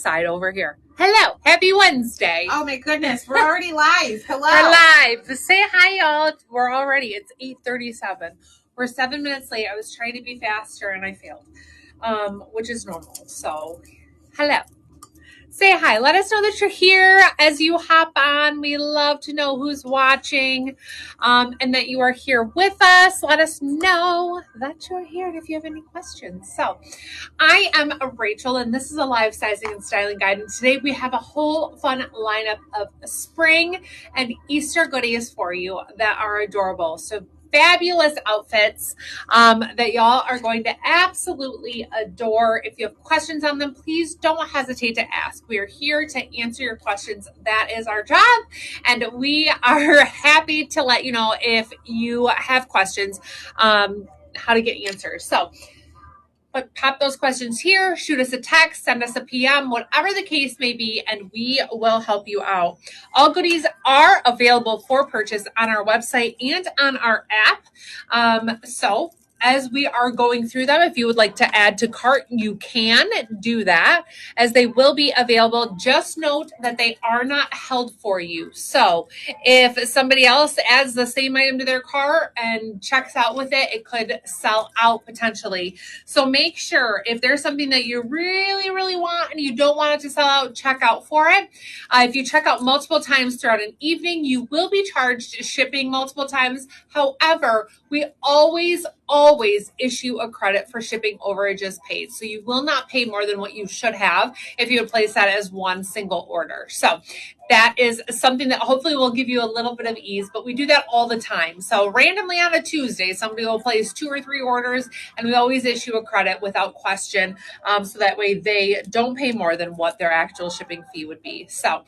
side over here. Hello, happy Wednesday. Oh my goodness, we're already live. Hello. We're live. Say hi, y'all. We're already, it's 8:37. We're 7 minutes late. I was trying to be faster and I failed, which is normal. So, hello. Say hi. Let us know that you're here as you hop on. We love to know who's watching and that you are here with us. Let us know that you're here and if you have any questions. So I am Rachel and this is a live sizing and styling guide. And today we have a whole fun lineup of spring and Easter goodies for you that are adorable. So fabulous outfits that y'all are going to absolutely adore. If you have questions on them, please don't hesitate to ask. We are here to answer your questions. That is our job. And we are happy to let you know if you have questions, how to get answers. So, but pop those questions here, shoot us a text, send us a PM, whatever the case may be, and we will help you out. All goodies are available for purchase on our website and on our app. So as we are going through them, if you would like to add to cart, you can do that as they will be available. Just note that they are not held for you. So if somebody else adds the same item to their cart and checks out with it, it could sell out potentially. So make sure if there's something that you really, really want and you don't want it to sell out, check out for it. If you check out multiple times throughout an evening, you will be charged shipping multiple times. However, we always issue a credit for shipping overages paid. So you will not pay more than what you should have if you would place that as one single order. So that is something that hopefully will give you a little bit of ease, but we do that all the time. So randomly on a Tuesday, somebody will place 2 or 3 orders and we always issue a credit without question. So that way they don't pay more than what their actual shipping fee would be. So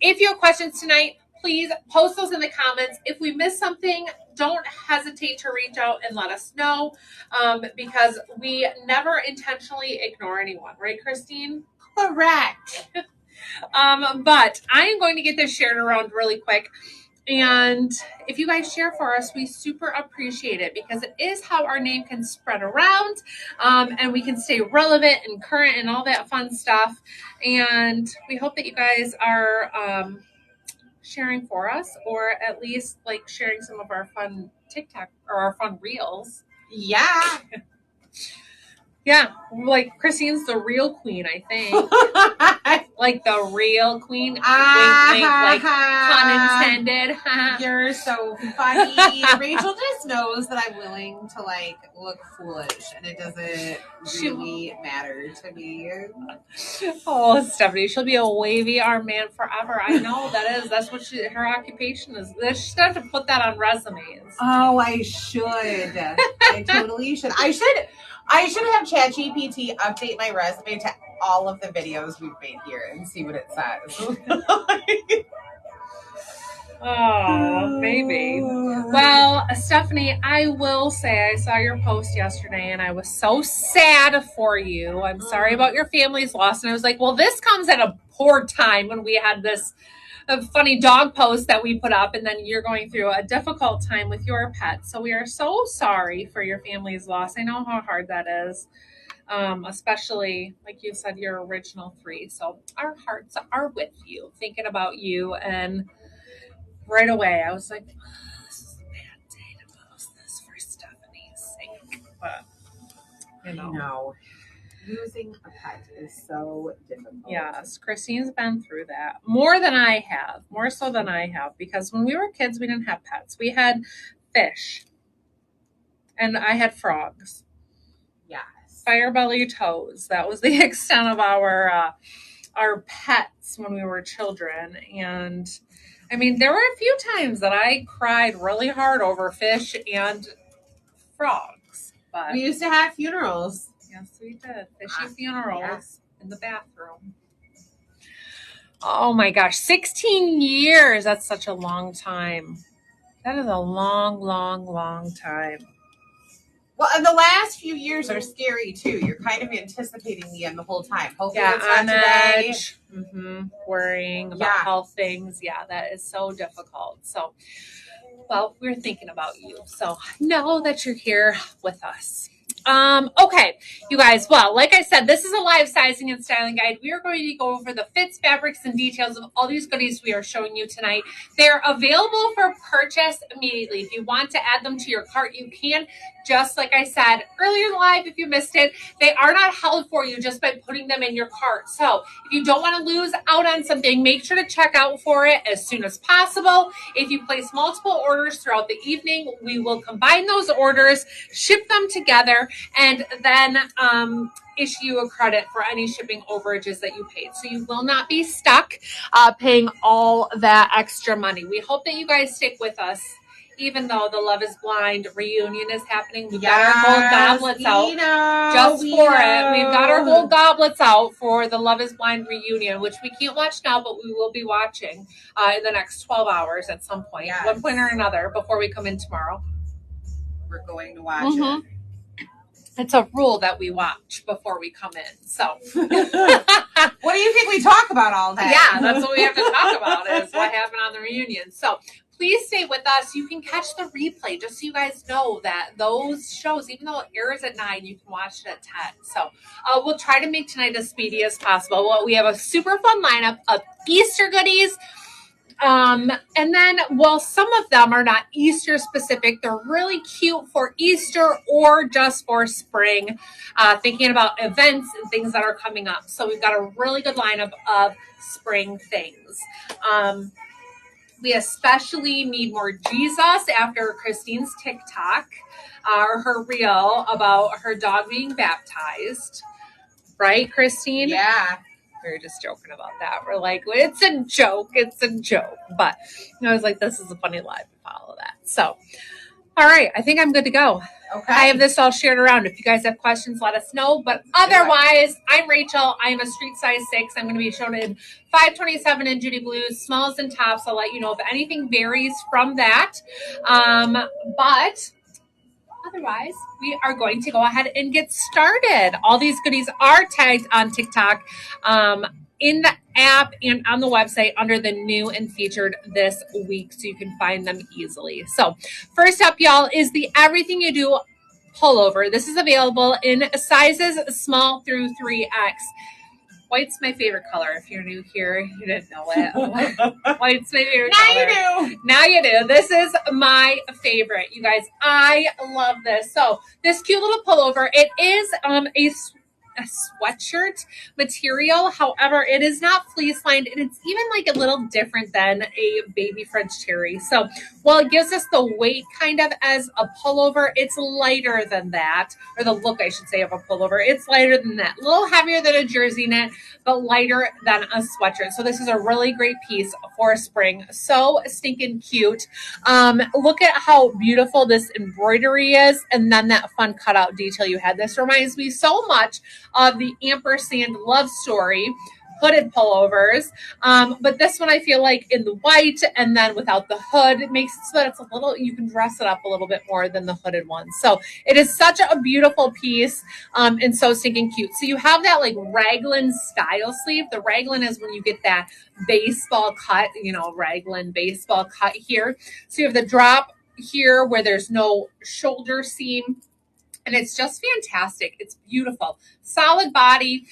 if you have questions tonight, please post those in the comments. If we miss something, don't hesitate to reach out and let us know because we never intentionally ignore anyone. Right, Christine? Correct. But I am going to get this shared around really quick. And if you guys share for us, we super appreciate it because it is how our name can spread around and we can stay relevant and current and all that fun stuff. And we hope that you guys are sharing for us, or at least like sharing some of our fun TikTok or our fun reels. Yeah. Yeah, like Christine's the real queen, I think. Like the real queen. Wink, wink, like pun intended. You're so funny. Rachel just knows that I'm willing to like look foolish, and it doesn't really matter to me. Oh, Stephanie, she'll be a wavy arm man forever. I know that's what her occupation is. She's gonna have to put that on resumes. Oh, I should. I totally should. I should have ChatGPT update my resume to all of the videos we've made here and see what it says. Oh, maybe. Well, Stephanie, I will say I saw your post yesterday and I was so sad for you. I'm sorry about your family's loss. And I was like, well, this comes at a poor time when we had this funny dog post that we put up, and then you're going through a difficult time with your pet. So we are so sorry for your family's loss. I know how hard that is, especially like you said, your original 3. So our hearts are with you, thinking about you. And right away, I was like, oh, this is a bad day to post this for Stephanie's sake. But I know. Losing a pet is so difficult. Yes, Christine's been through that more than I have, more so than I have, because when we were kids, we didn't have pets. We had fish, and I had frogs. Yes, fire belly toads. That was the extent of our pets when we were children. And I mean, there were a few times that I cried really hard over fish and frogs. But we used to have funerals. Yes, we did. Fishy funerals in the bathroom. Oh my gosh, 16 years. That's such a long time. That is a long, long, long time. Well, and the last few years are scary too. You're kind of anticipating the end the whole time. Hopefully it's not on today. edge. Worrying about health things. Yeah, that is so difficult. So, well, we're thinking about you. So know that you're here with us. Okay, you guys, well, like I said, this is a live sizing and styling guide. We are going to go over the fits, fabrics, and details of all these goodies we are showing you tonight. They're available for purchase immediately. If you want to add them to your cart, you can. Just like I said earlier in the live, if you missed it, they are not held for you just by putting them in your cart. So if you don't want to lose out on something, make sure to check out for it as soon as possible. If you place multiple orders throughout the evening, we will combine those orders, ship them together, and then issue you a credit for any shipping overages that you paid. So you will not be stuck paying all that extra money. We hope that you guys stick with us. Even though the Love is Blind reunion is happening, we've got our gold goblets out just for it. We've got our gold goblets out for the Love is Blind reunion, which we can't watch now, but we will be watching in the next 12 hours at some point, one point or another, before we come in tomorrow. We're going to watch it. It's a rule that we watch before we come in. So, what do you think we talk about all day? Yeah, that's what we have to talk about is what happened on the reunion. So, please stay with us. You can catch the replay just so you guys know that those shows, even though it airs at 9, you can watch it at 10. So, we'll try to make tonight as speedy as possible. Well, we have a super fun lineup of Easter goodies. And then, well, some of them are not Easter specific. They're really cute for Easter or just for spring, thinking about events and things that are coming up. So we've got a really good lineup of spring things. We especially need more Jesus after Christine's TikTok, or her reel about her dog being baptized. Right, Christine? Yeah. We were just joking about that. We're like, it's a joke. It's a joke. But I was like, this is a funny live to follow that. So, all right. I think I'm good to go. Okay. I have this all shared around. If you guys have questions, let us know. But otherwise, I'm Rachel. I am a street size 6. I'm going to be shown in 527 in Judy Blues, smalls and tops. I'll let you know if anything varies from that. But otherwise, we are going to go ahead and get started. All these goodies are tagged on TikTok, in the app and on the website under the new and featured this week, so you can find them easily. So first up, y'all, is the Everything You Do pullover. This is available in sizes small through 3X. White's my favorite color. If you're new here, you didn't know it. White's my favorite color. Now you do. Now you do. This is my favorite. You guys, I love this. So this cute little pullover, it is a sweatshirt material. However, it is not fleece lined, and it's even like a little different than a baby French terry. So while it gives us the weight kind of as a pullover, it's lighter than that, or the look, I should say, of a pullover. It's lighter than that. A little heavier than a jersey knit, but lighter than a sweatshirt. So this is a really great piece for spring. So stinking cute. Look at how beautiful this embroidery is, and then that fun cutout detail you had. This reminds me so much of the ampersand love story hooded pullovers, but this one I feel like in the white and then without the hood, it makes it so that it's a little, you can dress it up a little bit more than the hooded one. So it is such a beautiful piece, and so stinking cute. So you have that like raglan style sleeve. The raglan is when you get that baseball cut, raglan baseball cut here. So you have the drop here where there's no shoulder seam. And it's just fantastic. It's beautiful. Solid body,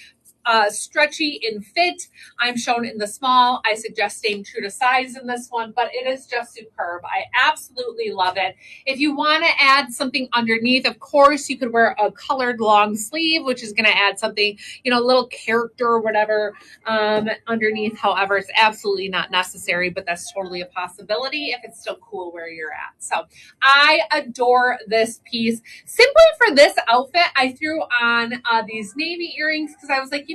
stretchy in fit. I'm shown in the small. I suggest staying true to size in this one, but it is just superb. I absolutely love it. If you want to add something underneath, of course, you could wear a colored long sleeve, which is going to add something, a little character or whatever underneath. However, it's absolutely not necessary, but that's totally a possibility if it's still cool where you're at. So I adore this piece. Simply for this outfit, I threw on these navy earrings because I was like,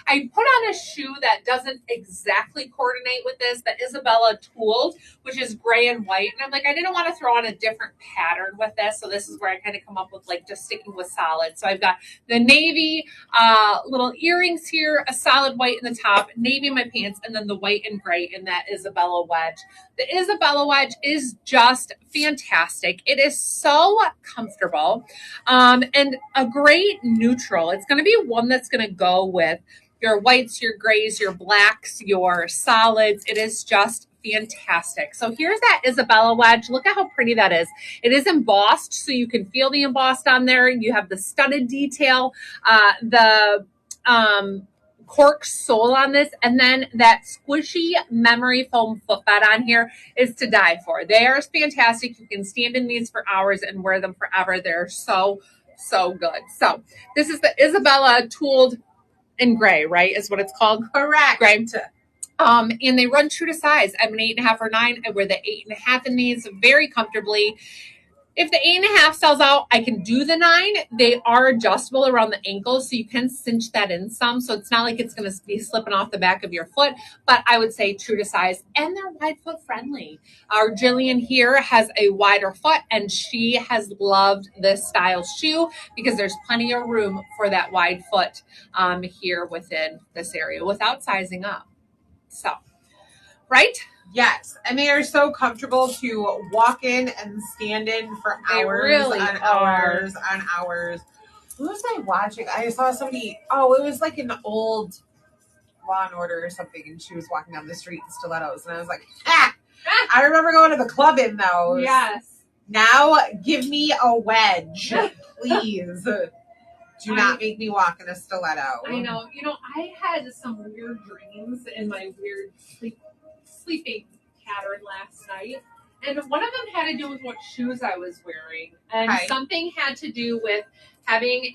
I put on a shoe that doesn't exactly coordinate with this, that Isabella tooled, which is gray and white. And I'm like, I didn't want to throw on a different pattern with this. So this is where I kind of come up with like just sticking with solid. So I've got the navy little earrings here, a solid white in the top, navy in my pants, and then the white and gray in that Isabella wedge. The Isabella wedge is just fantastic. It is so comfortable, and a great neutral. It's going to be one that's going to go with your whites, your grays, your blacks, your solids. It is just fantastic. So here's that Isabella wedge. Look at how pretty that is. It is embossed, so you can feel the embossed on there. You have the studded detail, the cork sole on this, and then that squishy memory foam footbed on here is to die for. They are fantastic. You can stand in these for hours and wear them forever. They're so good. So this is the Isabella tooled in gray, right? Is what it's called. Correct. Gray. And they run true to size. I'm an 8.5 or 9. I wear the 8.5 in these very comfortably. If the 8.5 sells out, I can do the 9. They are adjustable around the ankles, so you can cinch that in some. So it's not like it's going to be slipping off the back of your foot, but I would say true to size. And they're wide foot friendly. Our Jillian here has a wider foot, and she has loved this style shoe because there's plenty of room for that wide foot here within this area without sizing up. So, right? Yes, and they are so comfortable to walk in and stand in for hours really on hours on hours. Who was I watching? I saw somebody, it was like an old Law and Order or something, and she was walking down the street in stilettos, and I was like, I remember going to the club in those. Yes. Now give me a wedge, please. Do not make me walk in a stiletto. I know. I had some weird dreams in my weird sleeping pattern last night. And one of them had to do with what shoes I was wearing. And something had to do with having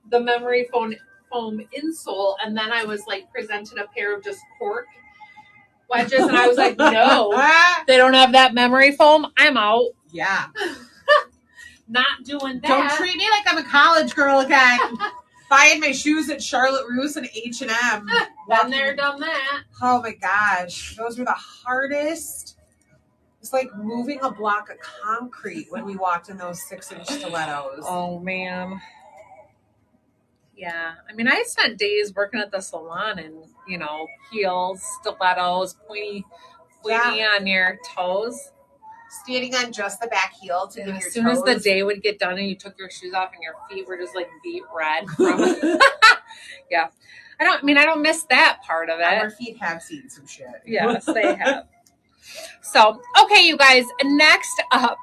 the memory foam insole. And then I was like presented a pair of just cork wedges. And I was like, no, they don't have that memory foam. I'm out. Yeah. Not doing that. Don't treat me like I'm a college girl again. Buying my shoes at Charlotte Russe and H&M. Been there, done that. Oh my gosh. Those were the hardest. It's like moving a block of concrete when we walked in those 6-inch stilettos. Oh, man. Yeah. I mean, I spent days working at the salon in, heels, stilettos, pointy on your toes. Standing on just the back heel to give your toes. As soon as the day would get done and you took your shoes off and your feet were just like beet red from yeah. I don't miss that part of it. Our feet have seen some shit. Yes, they have. So, okay, you guys, next up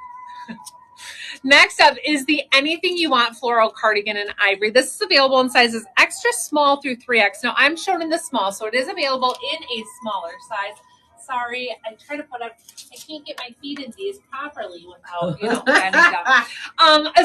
is the Anything You Want floral cardigan in ivory. This is available in sizes extra small through 3X. Now, I'm shown in the small, so it is available in a smaller size. Sorry, I try to put up. I can't get my feet in these properly without,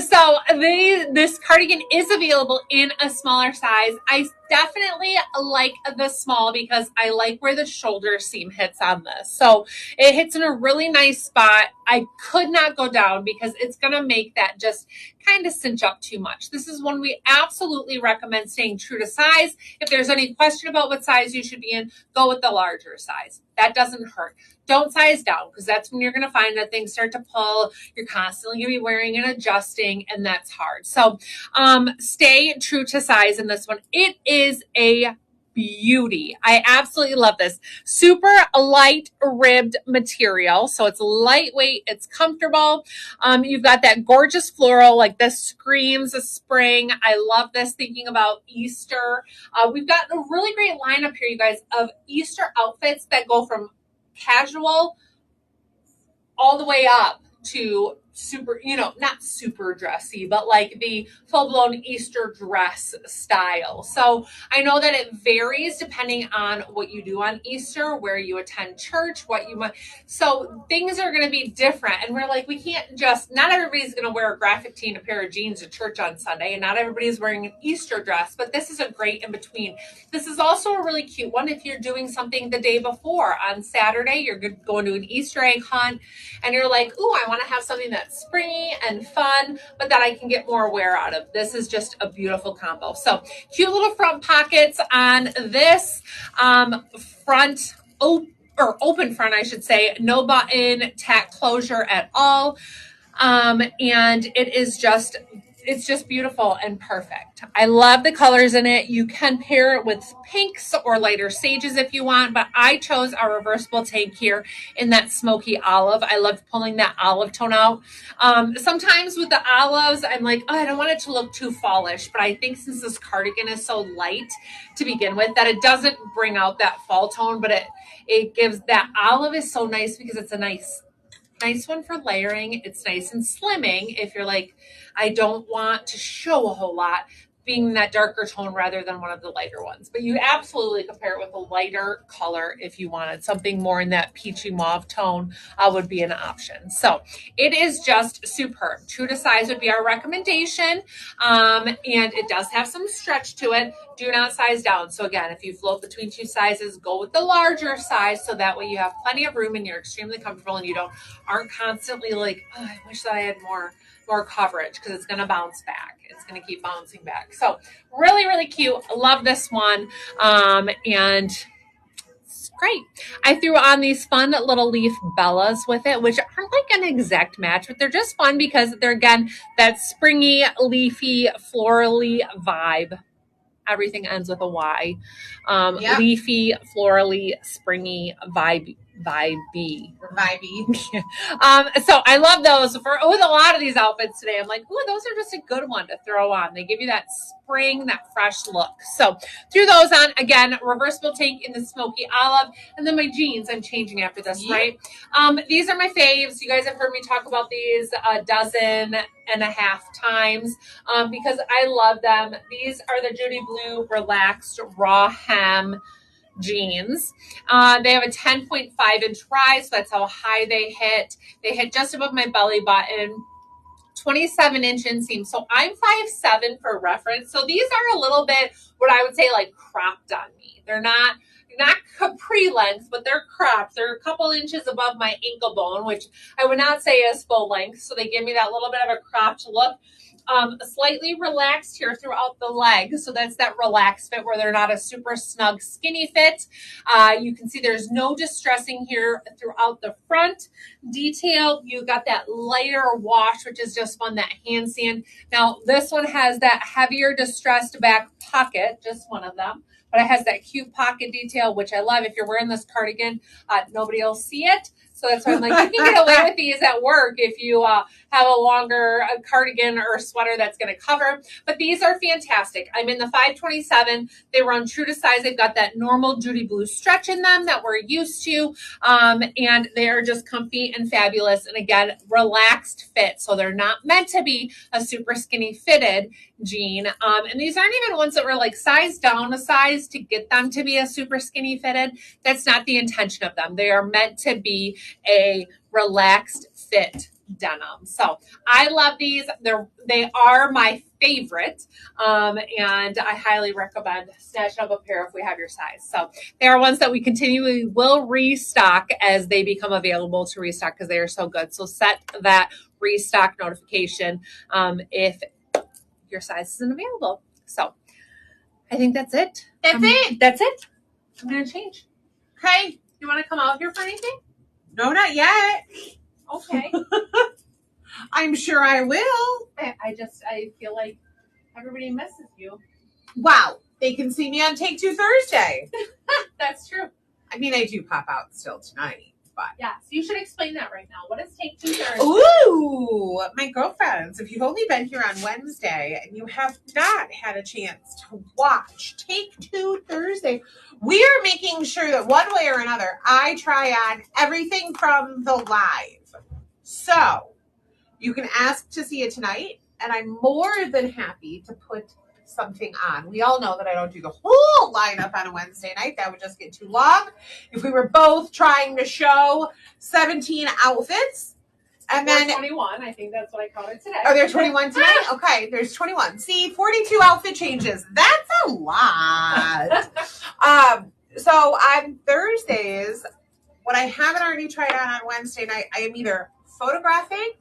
So this cardigan is available in a smaller size. I definitely like the small because I like where the shoulder seam hits on this. So it hits in a really nice spot. I could not go down because it's going to make that just kind of cinch up too much. This is one we absolutely recommend staying true to size. If there's any question about what size you should be in, go with the larger size. That doesn't hurt. Don't size down because that's when you're going to find that things start to pull. You're constantly going to be wearing and adjusting, and that's hard. So stay true to size in this one. It is a beauty. I absolutely love this. Super light ribbed material. So it's lightweight. It's comfortable. You've got that gorgeous floral, like this screams of spring. I love this, thinking about Easter. We've got a really great lineup here, you guys, of Easter outfits that go from casual all the way up to super, not super dressy, but like the full-blown Easter dress style. So I know that it varies depending on what you do on Easter, where you attend church, what you want. So things are going to be different. And we're like, not everybody's going to wear a graphic tee and a pair of jeans to church on Sunday, and not everybody's wearing an Easter dress, but this is a great in between. This is also a really cute one if you're doing something the day before. On Saturday, you're going to an Easter egg hunt, and you're like, ooh, I want to have something that's springy and fun, but that I can get more wear out of. This is just a beautiful combo. So cute little front pockets on this front, open front, I should say. No button, tack closure at all. And it is just it's just beautiful and perfect. I love the colors in it. You can pair it with pinks or lighter sages if you want, but I chose our reversible tank here in that smoky olive. I love pulling that olive tone out. Sometimes with the olives, I'm like, oh, I don't want it to look too fallish, but I think since this cardigan is so light to begin with, that it doesn't bring out that fall tone, but it gives that olive is so nice because it's a nice one for layering. It's nice and slimming if you're like, I don't want to show a whole lot, being that darker tone rather than one of the lighter ones. But you absolutely compare it with a lighter color if you wanted something more in that peachy mauve tone, would be an option. So it is just superb. True to size would be our recommendation. And it does have some stretch to it. Do not size down. So again, if you float between two sizes, go with the larger size so that way you have plenty of room and you're extremely comfortable and you aren't constantly like, oh, I wish that I had more coverage, because it's going to bounce back. It's going to keep bouncing back. So really, really cute. I love this one. And it's great. I threw on these fun little leaf bellas with it, which aren't like an exact match, but they're just fun because they're, again, that springy, leafy, florally vibe. Everything ends with a Y. Yep. Leafy, florally, springy, vibey. So I love those with a lot of these outfits today. I'm like, ooh, those are just a good one to throw on. They give you that spring, that fresh look. So threw those on. Again, reversible tank in the smoky olive. And then my jeans, I'm changing after this, right? These are my faves. You guys have heard me talk about these a dozen and a half times because I love them. These are the Judy Blue Relaxed Raw Hem jeans. They have a 10.5 inch rise, so that's how high they hit. They hit just above my belly button. 27-inch inseam. So I'm 5'7" for reference. So these are a little bit what I would say like cropped on me. They're not capri length, but they're cropped. They're a couple inches above my ankle bone, which I would not say is full length. So they give me that little bit of a cropped look. Slightly relaxed here throughout the leg. So that's that relaxed fit where they're not a super snug skinny fit. You can see there's no distressing here throughout the front detail. You got that lighter wash, which is just fun, that hand sand. Now this one has that heavier distressed back pocket, just one of them. But it has that cute pocket detail, which I love. If you're wearing this cardigan, nobody will see it. So that's why I'm like, you can get away with these at work if you have a longer cardigan or sweater that's going to cover. But these are fantastic. I'm in the 527. They run true to size. They've got that normal Judy Blue stretch in them that we're used to. And they are just comfy and fabulous. And again, relaxed fit. So they're not meant to be a super skinny fitted jean. And these aren't even ones that were like sized down a size to get them to be a super skinny fitted. That's not the intention of them. They are meant to be a relaxed fit denim. So I love these. They are my favorite. And I highly recommend snatching up a pair if we have your size. So they are ones that we continually will restock as they become available to restock because they are so good. So set that restock notification if your size isn't available. So I think that's it. That's it. I'm going to change. Okay. You want to come out here for anything? No, not yet. Okay. I'm sure I will. I feel like everybody misses you. Wow. They can see me on Take Two Thursday. That's true. I mean, I do pop out still tonight. But yeah, so you should explain that right now. What is Take Two Thursday? Ooh, my girlfriends, if you've only been here on Wednesday and you have not had a chance to watch Take Two Thursday, we are making sure that one way or another, I try on everything from the live. So you can ask to see it tonight, and I'm more than happy to put something on. We all know that I don't do the whole lineup on a Wednesday night. That would just get too long. If we were both trying to show 17 outfits and then 21, I think that's what I counted today. Are there 21 tonight? Okay, there's 21. See, 42 outfit changes. That's a lot. So on Thursdays, what I haven't already tried on Wednesday night, I am either photographing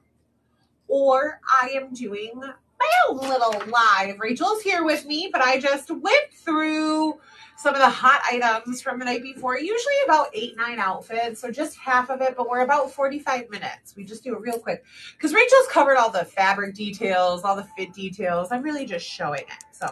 or I am doing my own little live. Rachel's here with me, but I just whipped through some of the hot items from the night before. Usually about 8-9 outfits, so just half of it, but we're about 45 minutes. We just do it real quick because Rachel's covered all the fabric details, all the fit details. I'm really just showing it. So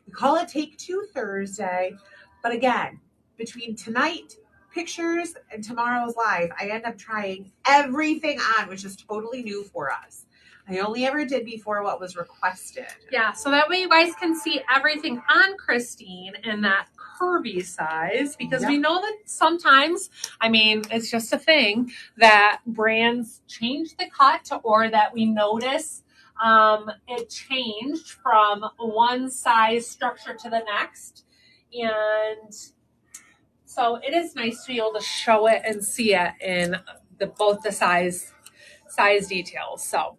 we call it Take Two Thursday. But again, between tonight pictures and tomorrow's live, I end up trying everything on, which is totally new for us. I only ever did before what was requested. Yeah, so that way you guys can see everything on Christine in that curvy size, because we know that sometimes, I mean, it's just a thing that brands change the cut, or that we notice it changed from one size structure to the next. And so it is nice to be able to show it and see it in both the size details. So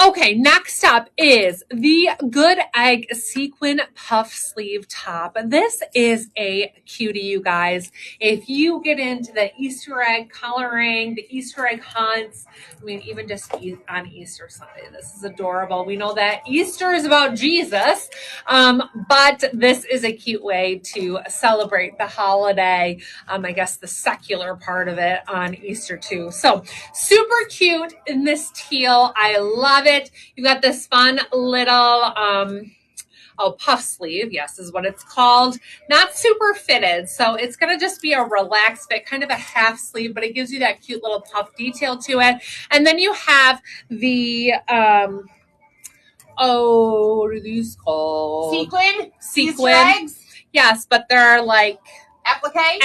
okay, next up is the Good Egg Sequin Puff Sleeve Top. This is a cutie, you guys. If you get into the Easter egg coloring, the Easter egg hunts, I mean, even just on Easter Sunday, this is adorable. We know that Easter is about Jesus, but this is a cute way to celebrate the holiday. I guess the secular part of it on Easter too. So super cute in this teal. I love it. You got this fun little puff sleeve. Yes, is what it's called. Not super fitted, so it's going to just be a relaxed fit, kind of a half sleeve, but it gives you that cute little puff detail to it. And then you have the what are these called? Sequin. Easter eggs? Yes, but they're like applique.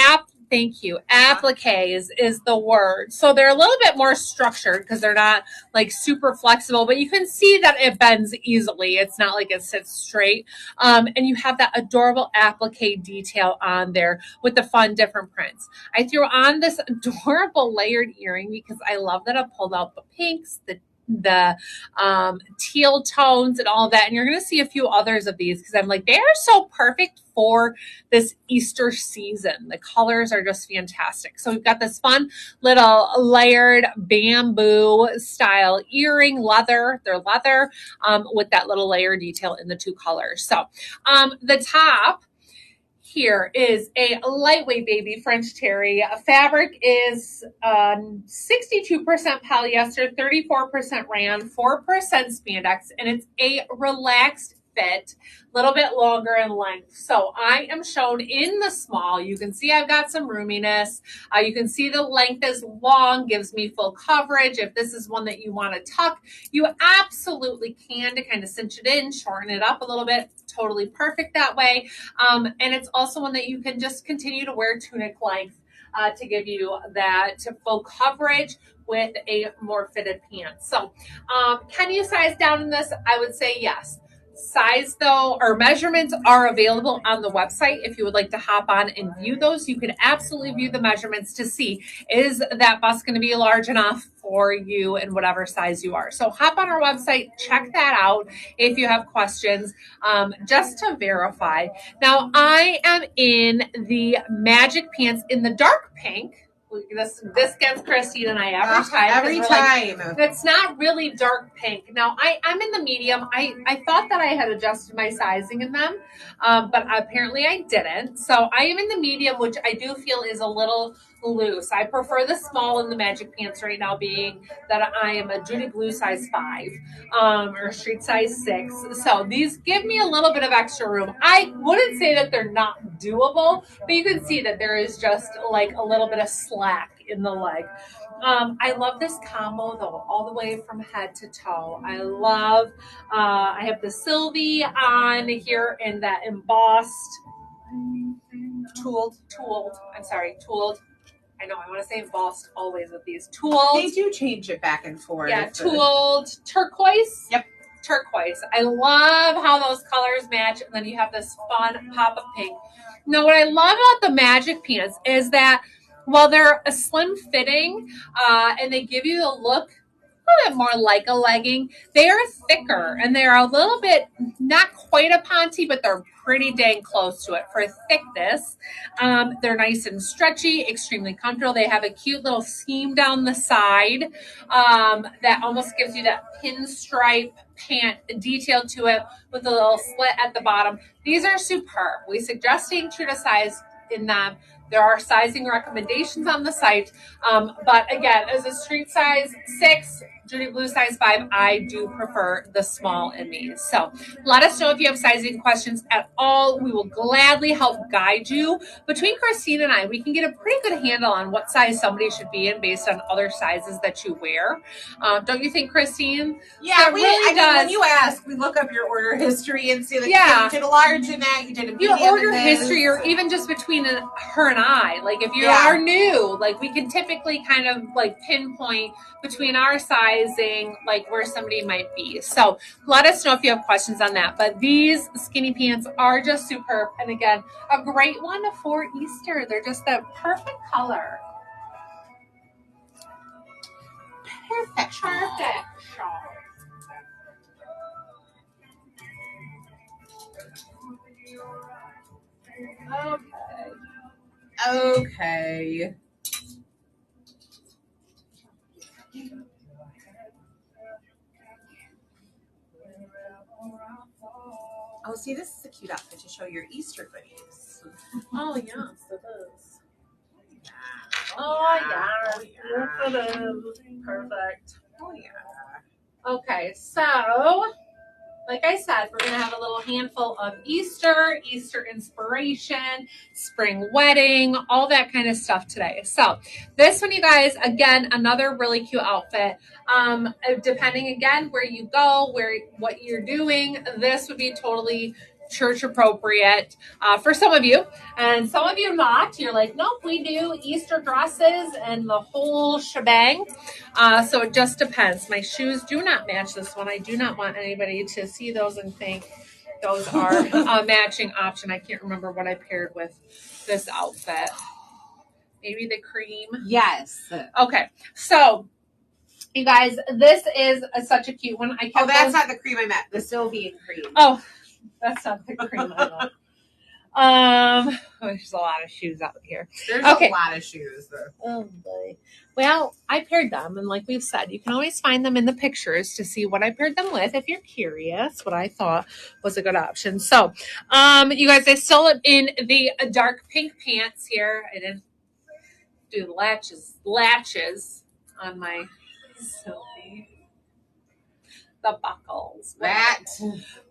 Thank you. Applique is the word. So they're a little bit more structured because they're not like super flexible, but you can see that it bends easily. It's not like it sits straight. And you have that adorable applique detail on there with the fun different prints. I threw on this adorable layered earring because I love that it pulled out the pinks, the teal tones and all of that. And you're going to see a few others of these because I'm like, they are so perfect for this Easter season. The colors are just fantastic. So we've got this fun little layered bamboo style earring, leather. They're leather with that little layer detail in the two colors. So the top here is a lightweight baby French terry. Fabric is 62% polyester, 34% rayon, 4% spandex, and it's a relaxed fit, a little bit longer in length. So I am shown in the small. You can see I've got some roominess. You can see the length is long, gives me full coverage. If this is one that you want to tuck, you absolutely can to kind of cinch it in, shorten it up a little bit. Totally perfect that way. And it's also one that you can just continue to wear tunic length to give you that full coverage with a more fitted pants. So can you size down in this? I would say yes. Size though, or measurements are available on the website. If you would like to hop on and view those, you can absolutely view the measurements to see, is that bust going to be large enough for you in whatever size you are. So hop on our website, check that out if you have questions, just to verify. Now I am in the magic pants in the dark pink. This gets Christine and I every time. Every time. Like, it's not really dark pink. Now, I'm in the medium. I thought that I had adjusted my sizing in them, but apparently I didn't. So I am in the medium, which I do feel is a little loose. I prefer the small in the magic pants right now, being that I am a Judy Blue size 5 or street size 6. So these give me a little bit of extra room. I wouldn't say that they're not doable, but you can see that there is just like a little bit of slack in the leg. I love this combo though, all the way from head to toe. I love, I have the Sylvie on here in that embossed, tooled. I know, I want to say embossed always with these. Tooled. They do change it back and forth. Yeah, tooled turquoise. Yep. Turquoise. I love how those colors match. And then you have this fun pop of pink. Now, what I love about the magic pants is that while they're a slim fitting and they give you the look little bit more like a legging. They are thicker and they're a little bit, not quite a ponte, but they're pretty dang close to it for thickness. They're nice and stretchy, extremely comfortable. They have a cute little seam down the side that almost gives you that pinstripe pant detail to it with a little slit at the bottom. These are superb. We suggest staying true to size in them. There are sizing recommendations on the site. But again, as a street size 6, Judy Blue size 5, I do prefer the small in these. So let us know if you have sizing questions at all. We will gladly help guide you. Between Christine and I, we can get a pretty good handle on what size somebody should be in based on other sizes that you wear. Don't you think, Christine? Yeah, when you ask, we look up your order history and see, like, yeah, you did a large in that, you did a medium your order in this. history, or even just between her and I. Like, if you are new, like, we can typically kind of like pinpoint between our sizing, like where somebody might be. So let us know if you have questions on that. But these skinny pants are just superb. And again, a great one for Easter. They're just the perfect color. Perfect shawl. Okay. Oh, see, this is a cute outfit to show your Easter goodies. Oh, yes, it is. Yeah. Oh, yeah. Yes, it is. Perfect. Oh, yeah. Okay, so like I said, we're going to have a little handful of Easter inspiration, spring wedding, all that kind of stuff today. So this one, you guys, again, another really cute outfit. Depending, again, where you go, what you're doing, this would be totally church appropriate for some of you, and some of you not. You're like, nope, we do Easter dresses and the whole shebang. So it just depends. My shoes do not match this one. I do not want anybody to see those and think those are a matching option. I can't remember what I paired with this outfit. Maybe the cream. Yes. Okay, so you guys, this is such a cute one. That's not the cream I meant. The Sylvian cream. Oh, that's not the cream I love. There's a lot of shoes out here. There's a lot of shoes though. Oh boy. Well, I paired them, and like we've said, you can always find them in the pictures to see what I paired them with if you're curious what I thought was a good option. So, you guys, I still am in the dark pink pants here. I didn't do the latches on my Sylvie. The buckles. But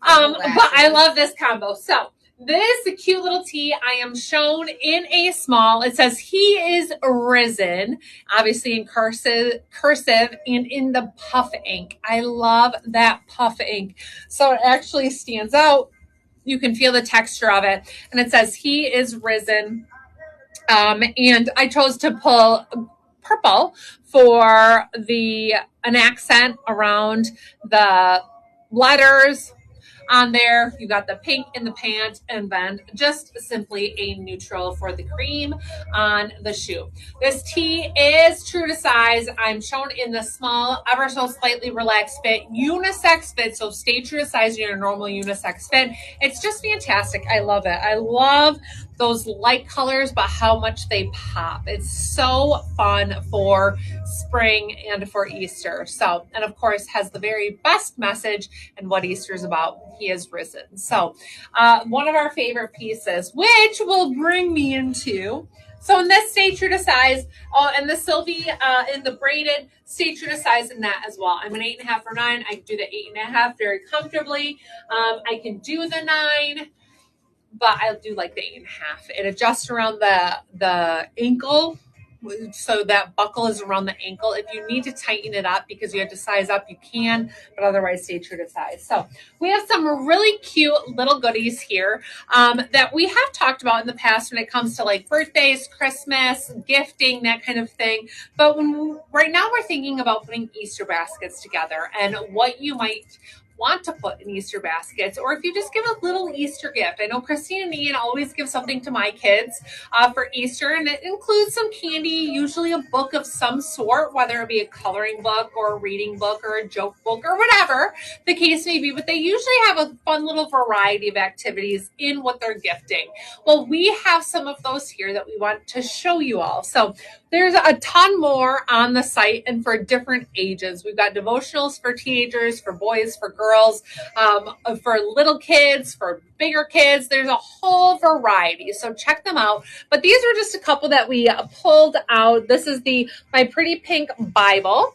I love this combo. So this cute little tee, I am shown in a small. It says he is risen, obviously in cursive and in the puff ink. I love that puff ink. So it actually stands out. You can feel the texture of it. And it says he is risen. And I chose to pull purple for an accent around the letters on there. You got the pink in the pant, and then just simply a neutral for the cream on the shoe. This tee is true to size. I'm shown in the small, ever so slightly relaxed fit, unisex fit. So stay true to size in your normal unisex fit. It's just fantastic. I love it. I love those light colors, but how much they pop. It's so fun for spring and for Easter. So, and of course has the very best message and what Easter is about. He is risen. So, one of our favorite pieces, which will bring me into, so in this, stay true to size. Oh, and the Sylvie in the braided, stay true to size in that as well. I'm an 8.5 or 9. I can do the 8.5 very comfortably. I can do the 9. But I do like the 8.5. It adjusts around the ankle, so that buckle is around the ankle. If you need to tighten it up because you have to size up, you can, but otherwise stay true to size. So we have some really cute little goodies here that we have talked about in the past when it comes to like birthdays, Christmas, gifting, that kind of thing. But right now we're thinking about putting Easter baskets together and what you might want to put in Easter baskets, or if you just give a little Easter gift. I know Christine and Ian always give something to my kids for Easter, and it includes some candy, usually a book of some sort, whether it be a coloring book or a reading book or a joke book or whatever the case may be, but they usually have a fun little variety of activities in what they're gifting. Well, we have some of those here that we want to show you all. So there's a ton more on the site and for different ages. We've got devotionals for teenagers, for boys, for girls, for little kids, for bigger kids. There's a whole variety. So check them out. But these are just a couple that we pulled out. This is the My Pretty Pink Bible.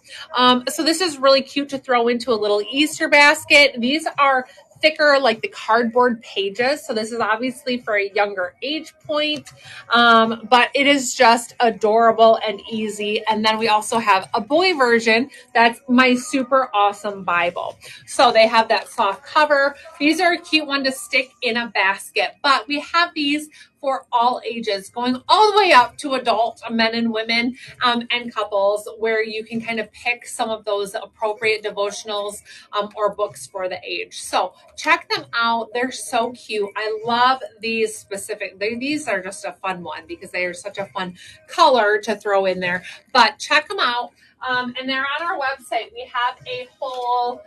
So this is really cute to throw into a little Easter basket. These are thicker, like the cardboard pages. So this is obviously for a younger age point, but it is just adorable and easy. And then we also have a boy version. That's My Super Awesome Bible. So they have that soft cover. These are a cute one to stick in a basket, but we have these for all ages, going all the way up to adult men and women and couples, where you can kind of pick some of those appropriate devotionals or books for the age. So check them out. They're so cute. I love these specific. These are just a fun one because they are such a fun color to throw in there. But check them out. And they're on our website. We have a whole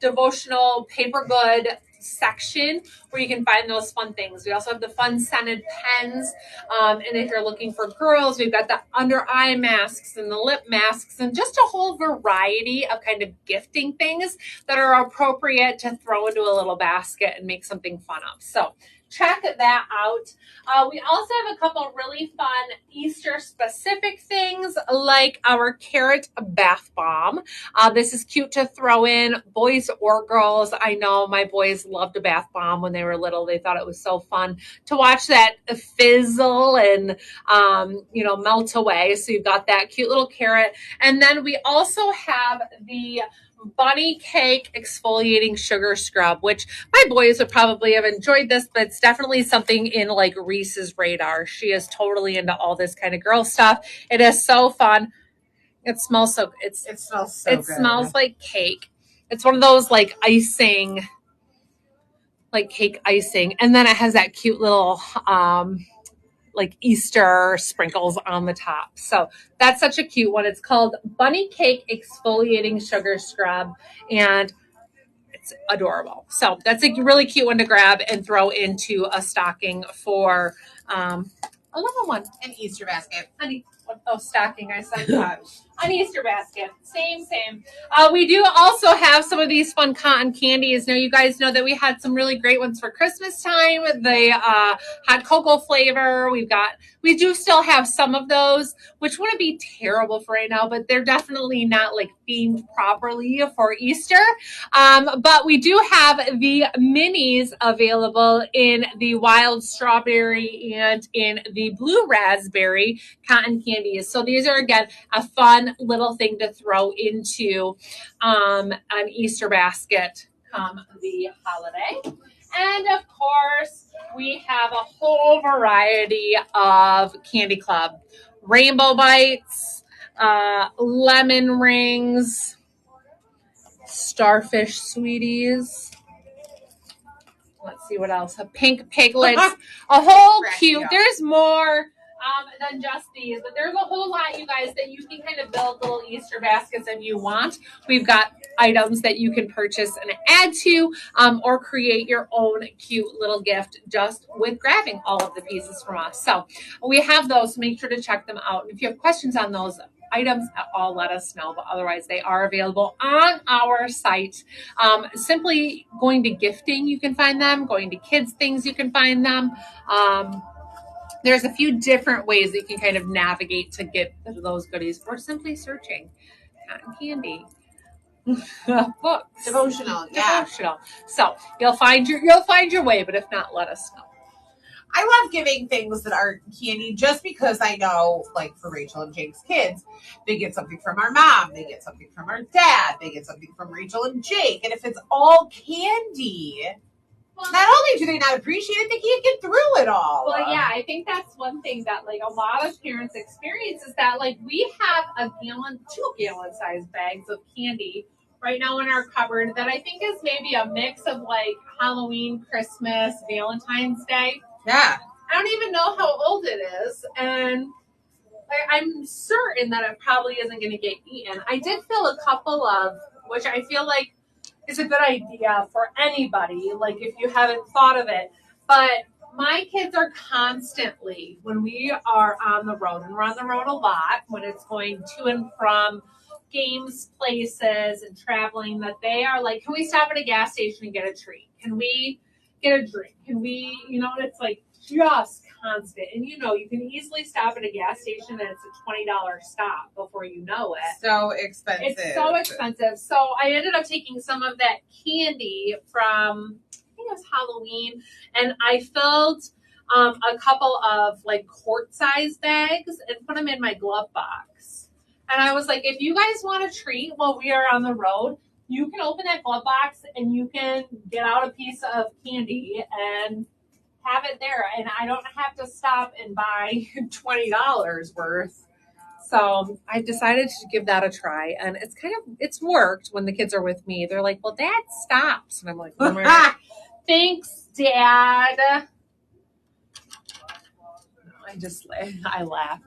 devotional paper good section where you can find those fun things. We also have the fun scented pens. And if you're looking for girls, we've got the under eye masks and the lip masks and just a whole variety of kind of gifting things that are appropriate to throw into a little basket and make something fun of. So check that out. We also have a couple really fun Easter specific things like our carrot bath bomb. This is cute to throw in, boys or girls. I know my boys loved a bath bomb when they were little. They thought it was so fun to watch that fizzle and melt away. So you've got that cute little carrot. And then we also have the bunny cake exfoliating sugar scrub, which my boys would probably have enjoyed this, but it's definitely something in like Reese's radar. She is totally into all this kind of girl stuff. It is so fun. It smells so it smells so good. Smells like cake. It's one of those like icing, like cake icing, and then it has that cute little like Easter sprinkles on the top. So that's such a cute one. It's called Bunny Cake Exfoliating Sugar Scrub, and it's adorable. So that's a really cute one to grab and throw into a stocking for a little one. An Easter basket. Stocking. I said that. An Easter basket. Same. We do also have some of these fun cotton candies. Now, you guys know that we had some really great ones for Christmas time. The hot cocoa flavor. We do still have some of those, which wouldn't be terrible for right now, but they're definitely not like themed properly for Easter. But we do have the minis available in the wild strawberry and in the blue raspberry cotton candies. So these are, again, a fun little thing to throw into an Easter basket come the holiday. And of course, we have a whole variety of Candy Club. Rainbow Bites, lemon rings, starfish sweeties. Let's see what else. Pink piglets. A whole cute. There's more than just these, but there's a whole lot, you guys, that you can kind of build little Easter baskets if you want. We've got items that you can purchase and add to or create your own cute little gift just with grabbing all of the pieces from us. So we have those. Make sure to check them out. And if you have questions on those items at all, let us know. But otherwise, they are available on our site. Simply going to gifting, you can find them. Going to kids things, you can find them. There's a few different ways that you can kind of navigate to get those goodies, or simply searching cotton candy books, devotional. So you'll find your way, but if not, let us know. I love giving things that aren't candy just because I know, like for Rachel and Jake's kids, they get something from our mom, they get something from our dad, they get something from Rachel and Jake, and if it's all candy. Not only do they not appreciate it, they can't get through it all. Well, yeah, I think that's one thing that like a lot of parents experience is that like we have 2 gallon size bags of candy right now in our cupboard that I think is maybe a mix of like Halloween, Christmas, Valentine's Day. Yeah. I don't even know how old it is, and I'm certain that it probably isn't going to get eaten. I did fill a couple of, which I feel like is a good idea for anybody, like if you haven't thought of it. But my kids are constantly, when we are on the road, and we're on the road a lot, when it's going to and from games, places, and traveling, that they are like, can we stop at a gas station and get a treat? Can we get a drink? Can we, it's like just constant. And you can easily stop at a gas station and it's a $20 stop before you know it. So expensive. It's so expensive. So I ended up taking some of that candy from, I think it was Halloween, and I filled a couple of like quart-sized bags and put them in my glove box. And I was like, if you guys want a treat while we are on the road, you can open that glove box and you can get out a piece of candy and have it there, and I don't have to stop and buy $20 worth. So I decided to give that a try, and it's worked when the kids are with me. They're like, well, Dad stops. And I'm like, thanks, Dad. I laugh.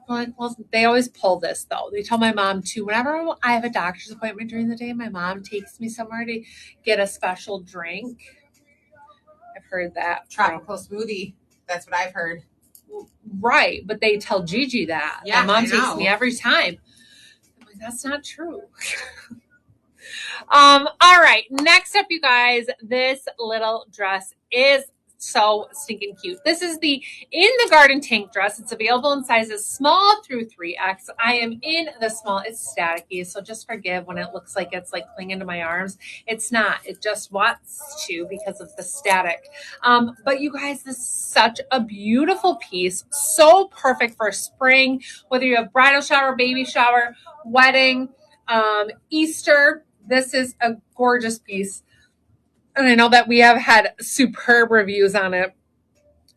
Well, they always pull this, though. They tell my mom, too, whenever I have a doctor's appointment during the day, my mom takes me somewhere to get a special drink. I've heard that. Tropical smoothie. That's what I've heard. Right, but they tell Gigi that. Yeah, my mom takes me every time. I'm like, that's not true. All right, next up, you guys, this little dress is so stinking cute. This is the In the Garden tank dress. It's available in sizes small through 3X. I am in the small. It's staticky, so just forgive when it looks like it's like clinging to my arms. It's not. It just wants to because of the static. But you guys, this is such a beautiful piece. So perfect for spring, whether you have bridal shower, baby shower, wedding, Easter. This is a gorgeous piece. And I know that we have had superb reviews on it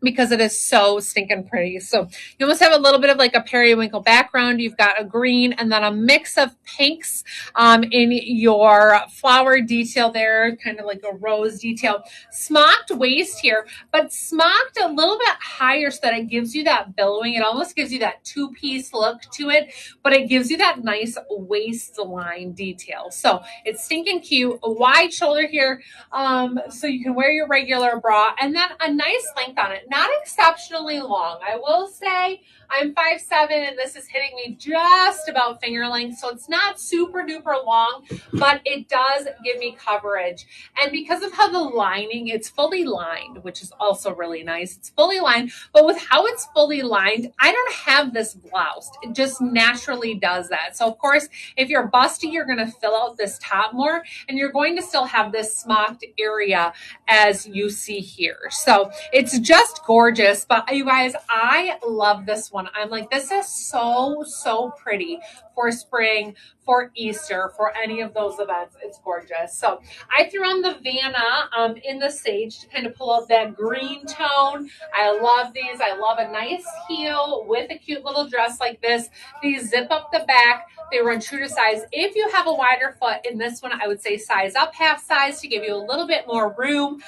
because it is so stinking pretty. So you almost have a little bit of like a periwinkle background. You've got a green and then a mix of pinks in your flower detail there, kind of like a rose detail. Smocked waist here, but smocked a little bit higher so that it gives you that billowing. It almost gives you that two-piece look to it, but it gives you that nice waistline detail. So it's stinking cute. A wide shoulder here, so you can wear your regular bra, and then a nice length on it. Not exceptionally long. I will say I'm 5'7", and this is hitting me just about finger length, so it's not super duper long, but it does give me coverage. And because of how the lining, it's fully lined, which is also really nice. It's fully lined, but with how it's fully lined, I don't have this bloused. It just naturally does that. So of course, if you're busty, you're going to fill out this top more, and you're going to still have this smocked area as you see here. So it's just gorgeous. But you guys, I love this one. I'm like, this is so pretty for spring, for Easter, for any of those events. It's gorgeous. So I threw on the Vanna in the sage to kind of pull out that green tone. I love these. I love a nice heel with a cute little dress like this. These zip up the back. They run true to size. If you have a wider foot in this one, I would say size up half size to give you a little bit more room,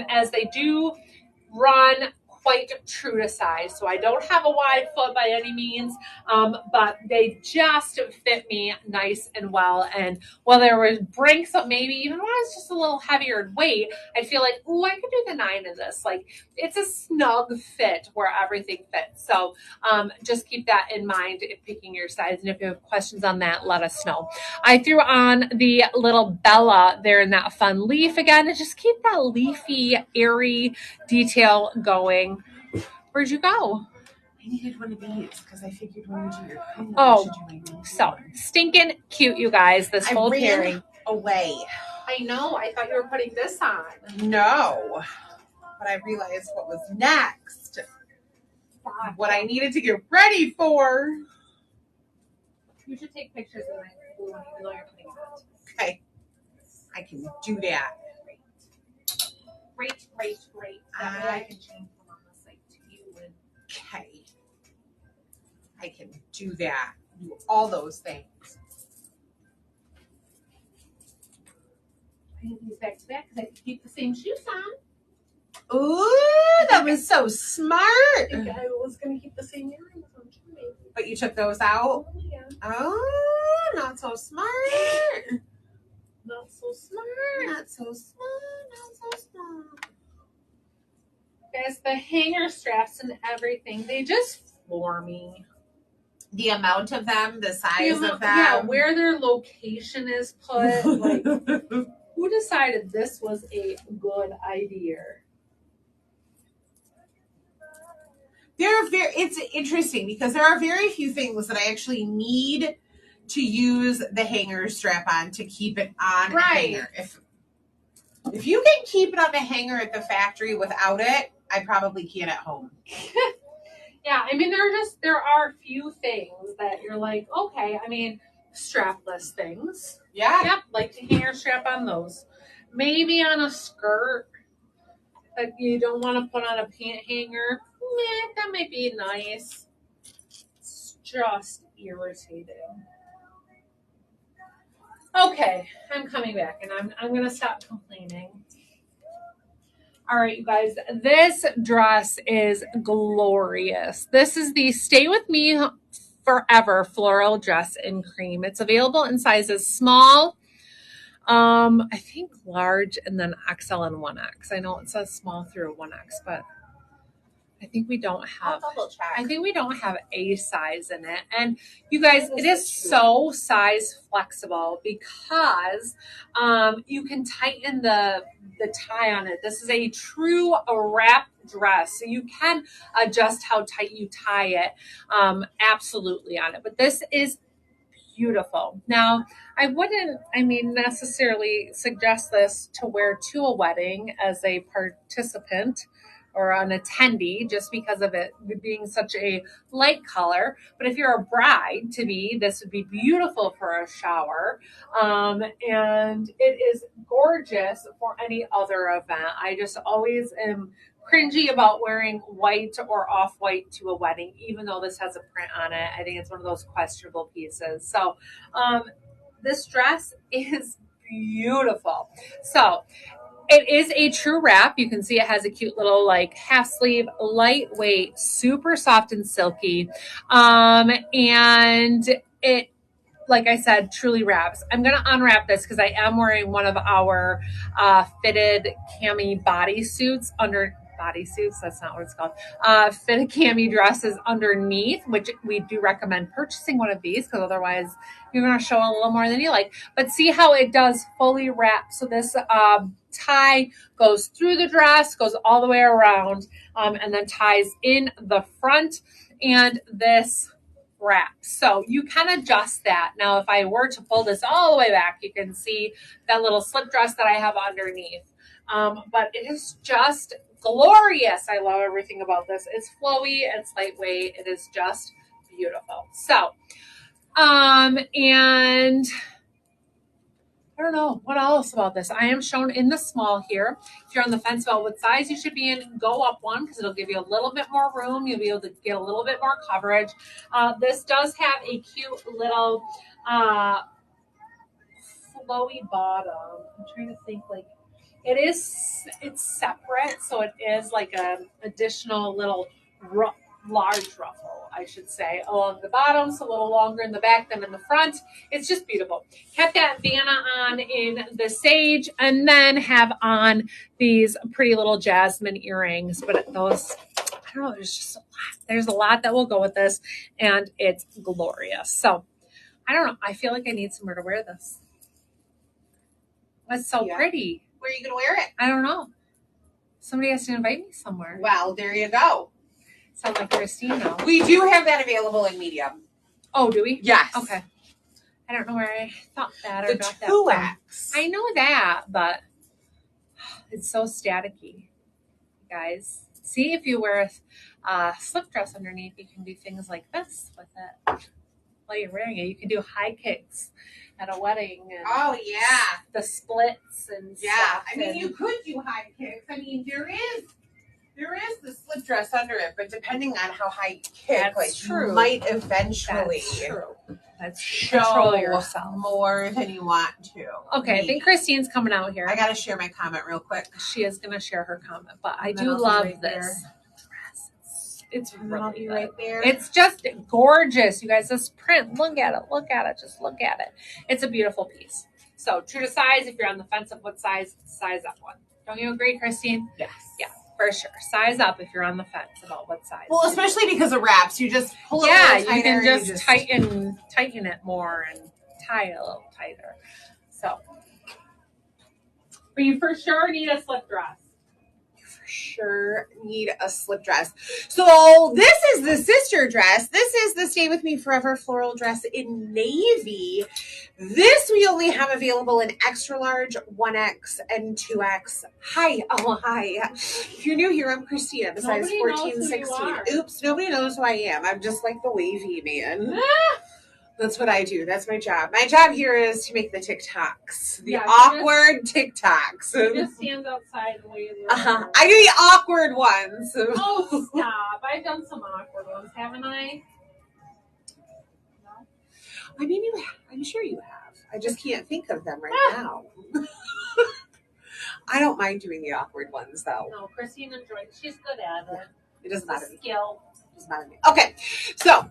as they do run quite true to size. So I don't have a wide foot by any means, but they just fit me nice and well. And while there was brinks of maybe even when I was just a little heavier weight, I feel like, oh, I could do the 9 in this. Like it's a snug fit where everything fits. So just keep that in mind if picking your size. And if you have questions on that, let us know. I threw on the little Bella there in that fun leaf again, and just keep that leafy, airy detail going. Where'd you go? I needed one of these because I figured when you do your cream, so stinking cute, you guys. This whole pairing away. I know. I thought you were putting this on. No, but I realized what was next. What I needed to get ready for. You should take pictures of my even though you're putting it on. Okay, I can do that. Great. That way I can change them on the site to you. Okay, I can do that. Do all those things. hang these back to back because I can keep the same shoes on. Ooh, that was so smart. I think I was going to keep the same earrings on too, maybe. But you took those out? Oh, yeah. Oh, not so smart. Not so smart. Not so smart. Not so smart. Guys, the hanger straps and everything, they just floor me. The amount of them, the size of them. Yeah, where their location is put. Like, who decided this was a good idea? It's interesting because there are very few things that I actually need to use the hanger strap on to keep it on a hanger. If you can keep it on the hanger at the factory without it, I probably can at home. Yeah, I mean, there are a few things that you're like, okay, I mean, strapless things. Yeah. Yep, like the hanger strap on those. Maybe on a skirt that you don't want to put on a pant hanger. That might be nice. It's just irritating. Okay, I'm coming back and I'm going to stop complaining. All right, you guys, this dress is glorious. This is the Stay With Me Forever floral dress in cream. It's available in sizes small, I think large, and then XL and 1X. I know it says small through 1X, but I think we don't have. I'll double check. I think we don't have a size in it. And you guys, it is so size flexible because you can tighten the tie on it. This is a true wrap dress, so you can adjust how tight you tie it absolutely on it. But this is beautiful. Now, I wouldn't, necessarily suggest this to wear to a wedding as a participant or an attendee just because of it being such a light color. But if you're a bride to be, this would be beautiful for a shower. And it is gorgeous for any other event. I just always am cringy about wearing white or off-white to a wedding, even though this has a print on it. I think it's one of those questionable pieces. So this dress is beautiful. So it is a true wrap. You can see it has a cute little like half sleeve, lightweight, super soft and silky. And it, like I said, truly wraps. I'm going to unwrap this because I am wearing one of our fitted cami bodysuits under bodysuits. That's not what it's called. Fitted cami dresses underneath, which we do recommend purchasing one of these because otherwise you're going to show a little more than you like. But see how it does fully wrap. So this tie goes through the dress, goes all the way around, and then ties in the front. And this wrap. So you can adjust that. Now, if I were to pull this all the way back, you can see that little slip dress that I have underneath. But it is just glorious. I love everything about this. It's flowy, it's lightweight, it is just beautiful. So, and I don't know what else about this. I am shown in the small here. If you're on the fence about what size you should be in, go up one because it'll give you a little bit more room. You'll be able to get a little bit more coverage. This does have a cute little flowy bottom. I'm trying to think like it's separate. So it is like an additional little large ruffle, I should say, along the bottom. So a little longer in the back than in the front. It's just beautiful. Kept that Vanna on in the sage and then have on these pretty little jasmine earrings. But those, I don't know, there's just a lot. There's a lot that will go with this and it's glorious. So I don't know. I feel like I need somewhere to wear this. It's so pretty. Where are you going to wear it? I don't know. Somebody has to invite me somewhere. Well, there you go. Sound like Christine now. We do have that available in medium. Oh, do we? Yes. Okay. I don't know where I thought that or got that from. The 2X. I know that, but it's so staticky, guys. See, if you wear a slip dress underneath, you can do things like this with it while you're wearing it. You can do high kicks at a wedding. And oh, yeah. The splits and stuff. I mean, you could do high kicks. I mean, there is There is the slip dress under it, but depending on how high you kick, That's like true. you might eventually That's true. That's show yourself more than you want to. Okay, I think Christine's coming out here. I gotta share my comment real quick. She is gonna share her comment, but I And then do I'll be love right this. It's And then I'll really be good. right there. It's just gorgeous, you guys. This print, look at it, look at it, just look at it. It's a beautiful piece. So true to size. If you're on the fence of what size up one. Don't you agree, Christine? Yes. Yeah, for sure. Size up if you're on the fence about what size. Well, especially because of wraps, you just pull it. Yeah, a little tighter, you can just tighten it more and tie it a little tighter. So, but you for sure need a slip dress. Sure need a slip dress. So this is the sister dress. This is the Stay With Me Forever floral dress in navy. This we only have available in extra large, 1X and 2X. Hi. Oh, hi. If you're new here, I'm Christina. I'm a size 14, 16. Oops, nobody knows who I am. I'm just like the wavy man. That's what I do. That's my job. My job here is to make the TikToks. The awkward TikToks. He just stands outside and waves. I do the awkward ones. Oh, stop. I've done some awkward ones, haven't I? No? I mean, I'm sure you have. I just can't think of them right now. I don't mind doing the awkward ones, though. No, Christine enjoys it. She's good at it. It doesn't matter. Skill. It doesn't matter to me. Okay, so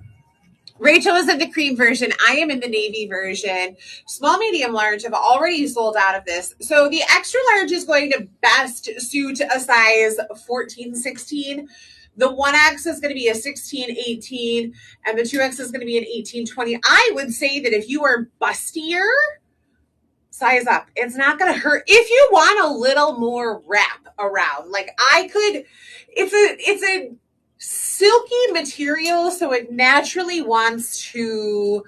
Rachel is in the cream version. I am in the navy version. Small, medium, large have already sold out of this. So the extra large is going to best suit a size 14, 16. The 1X is going to be a 16, 18, and the 2X is going to be an 18, 20. I would say that if you are bustier, size up. It's not going to hurt. If you want a little more wrap around, like it's a silky material, so it naturally wants to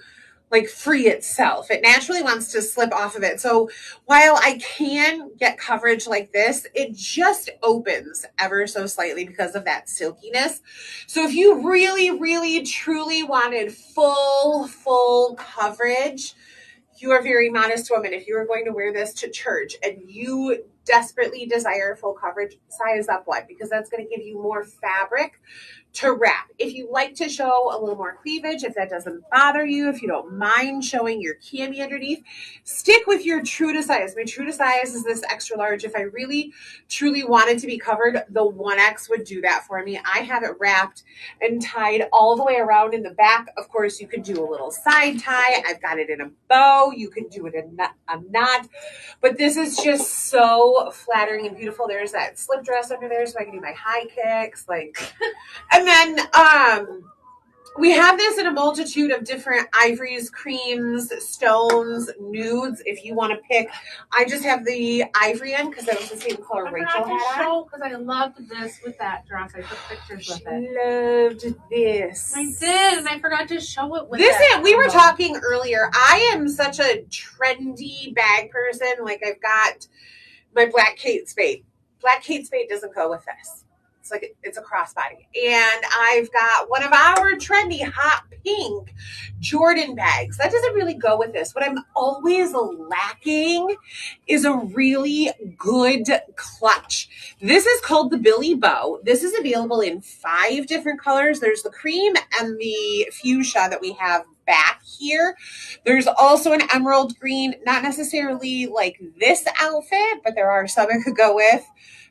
like free itself. It naturally wants to slip off of it. So while I can get coverage like this, it just opens ever so slightly because of that silkiness. So if you really, really, truly wanted full coverage, you are a very modest woman. If you are going to wear this to church and you desperately desire full coverage, size up one, because that's going to give you more fabric to wrap. If you like to show a little more cleavage, if that doesn't bother you, if you don't mind showing your cami underneath, stick with your true to size. My true to size is this extra large. If I really, truly wanted to be covered, the 1X would do that for me. I have it wrapped and tied all the way around in the back. Of course, you can do a little side tie. I've got it in a bow. You can do it in a knot. But this is just so flattering and beautiful. There's that slip dress under there so I can do my high kicks. And then we have this in a multitude of different ivories, creams, stones, nudes. If you want to pick, I just have the ivory in because that was the same color Rachel had on. Because I loved this with that dress. I took pictures with it. Loved this. I did, and I forgot to show it with we were talking earlier. I am such a trendy bag person. Like I've got my black Kate Spade. Black Kate Spade doesn't go with this. It's a crossbody. And I've got one of our trendy hot pink Jordan bags. That doesn't really go with this. What I'm always lacking is a really good clutch. This is called the Billy Bow. This is available in 5 different colors. There's the cream and the fuchsia that we have back here. There's also an emerald green, not necessarily like this outfit, but there are some it could go with.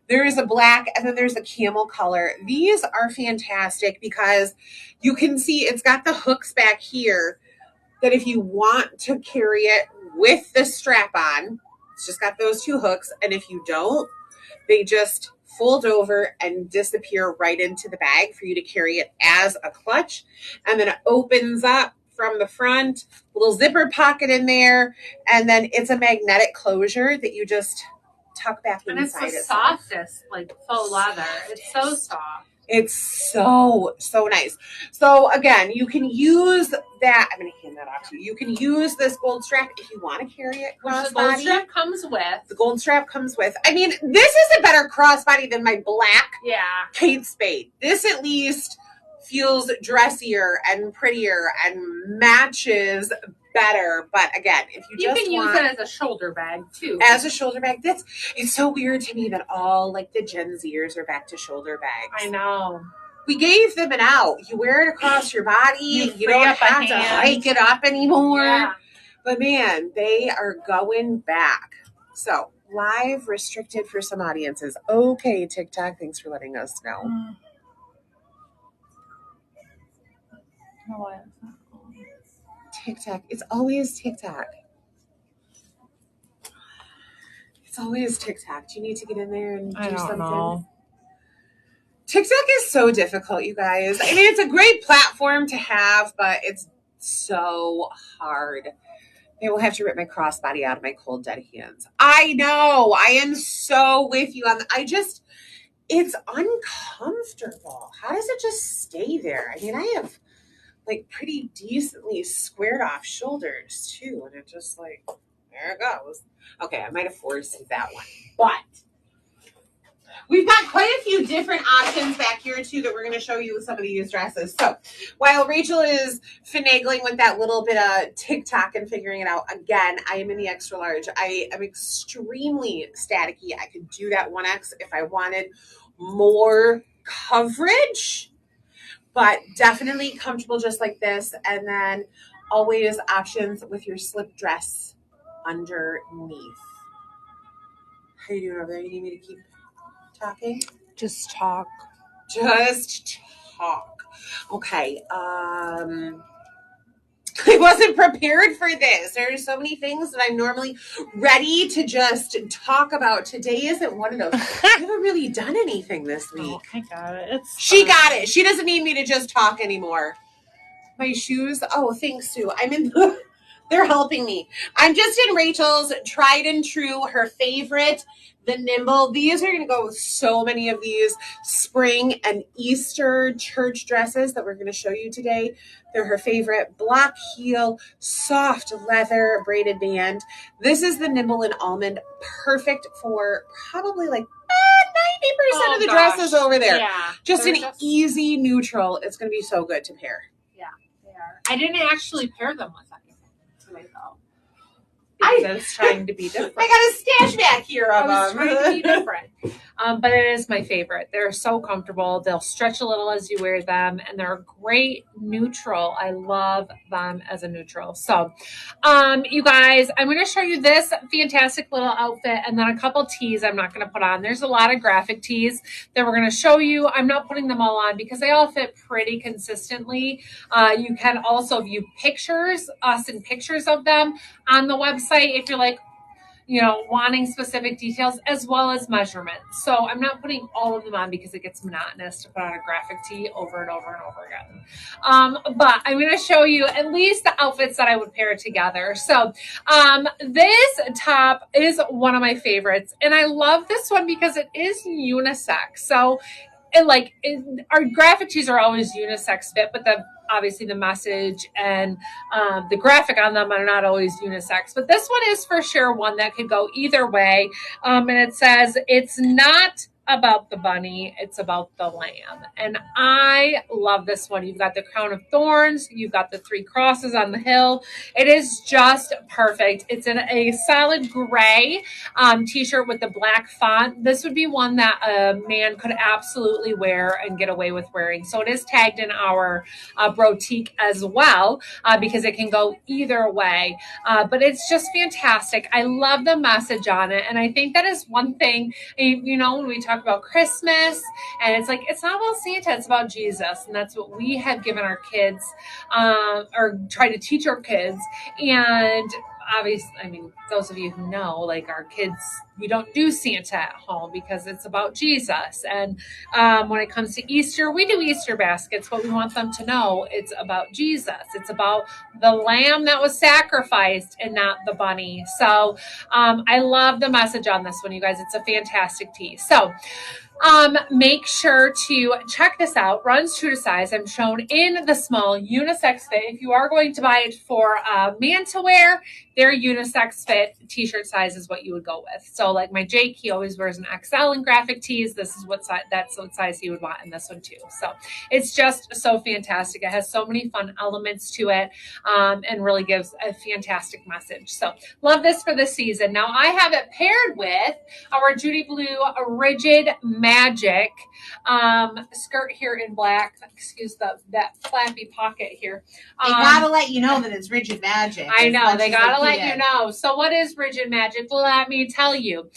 There is a black and then there's a camel color. These are fantastic because you can see it's got the hooks back here that if you want to carry it with the strap on, it's just got those 2 hooks. And if you don't, they just fold over and disappear right into the bag for you to carry it as a clutch. And then it opens up from the front, little zipper pocket in there. And then it's a magnetic closure that you just tuck back inside. And it's the softest, like faux leather. It's so soft. It's so nice. So again, you can use that. I'm going to hand that off to you. You can use this gold strap if you want to carry it crossbody. The gold strap comes with. The gold strap comes with. I mean, this is a better crossbody than my black Kate Spade. This at least feels dressier and prettier and matches better. But again, if you just can want use it as a shoulder bag too. as a shoulder bag, it's so weird to me that all like the Gen Zers are back to shoulder bags. I know. We gave them an out. You wear it across your body. You don't have to hike it up anymore. Yeah. But man, they are going back. So live restricted for some audiences. Okay, TikTok, thanks for letting us know. TikTok. It's always TikTok. It's always TikTok. Do you need to get in there and do something? Know. TikTok is so difficult, you guys. I mean, it's a great platform to have, but it's so hard. I will have to rip my crossbody out of my cold, dead hands. I know. I am so with you on it's uncomfortable. How does it just stay there? I mean, I have like pretty decently squared off shoulders too. And it just like, there it goes. Okay, I might have forced that one. But we've got quite a few different options back here too that we're going to show you with some of these dresses. So while Rachel is finagling with that little bit of TikTok and figuring it out, again, I am in the extra large. I am extremely staticky. I could do that 1X if I wanted more coverage, but definitely comfortable just like this. And then always options with your slip dress underneath. How you doing over there? You need me to keep talking? Just talk. Okay. I wasn't prepared for this. There are so many things that I'm normally ready to just talk about. Today isn't one of those. I haven't really done anything this week. Oh, I got it. She got it. She doesn't need me to just talk anymore. My shoes. Oh, thanks, Sue. They're helping me. I'm just in Rachel's tried and true, her favorite, the Nimble. These are going to go with so many of these spring and Easter church dresses that we're going to show you today. They're her favorite. Black heel, soft leather braided band. This is the Nimble and Almond. Perfect for probably like 90% of the dresses over there. Yeah. Just an easy neutral. It's going to be so good to pair. Yeah, they are. I didn't actually pair them with anything today, though. I was trying to be different. I got a stash back here of them. I was trying to be different. But it is my favorite. They're so comfortable. They'll stretch a little as you wear them, and they're a great neutral. I love them as a neutral. So, you guys, I'm going to show you this fantastic little outfit and then a couple tees I'm not going to put on. There's a lot of graphic tees that we're going to show you. I'm not putting them all on because they all fit pretty consistently. You can also view pictures, us in pictures of them on the website if you're like, wanting specific details as well as measurements. So I'm not putting all of them on because it gets monotonous to put on a graphic tee over and over and over again. But I'm going to show you at least the outfits that I would pair together. So this top is one of my favorites, and I love this one because it is unisex. So our graphic tees are always unisex fit, but obviously the message and the graphic on them are not always unisex. But this one is for sure one that could go either way. And it says, it's not about the bunny, it's about the lamb. And I love this one. You've got the crown of thorns, you've got the 3 crosses on the hill. It is just perfect. It's in a solid gray t-shirt with the black font. This would be one that a man could absolutely wear and get away with wearing. So it is tagged in our boutique as well because it can go either way. But it's just fantastic. I love the message on it. And I think that is one thing, when we talk about Christmas and it's like, it's not about Santa, it's about Jesus. And that's what we have given our kids or try to teach our kids. And obviously, those of you who know, like our kids, we don't do Santa at home because it's about Jesus. And when it comes to Easter, we do Easter baskets, but we want them to know it's about Jesus. It's about the lamb that was sacrificed and not the bunny. So I love the message on this one, you guys. It's a fantastic tee. So Make sure to check this out. Runs true to size. I'm shown in the small unisex fit. If you are going to buy it for man to wear, their unisex fit t-shirt size is what you would go with. So like my Jake, he always wears an XL in graphic tees. This is what size, that's what size he would want in this one too. So it's just so fantastic. It has so many fun elements to it, and really gives a fantastic message. So love this for the season. Now I have it paired with our Judy Blue Rigid Magic skirt here in black. Excuse that flappy pocket here. They gotta let you know that it's Rigid Magic. I know, they gotta let you know. So what is Rigid Magic? Well, let me tell you.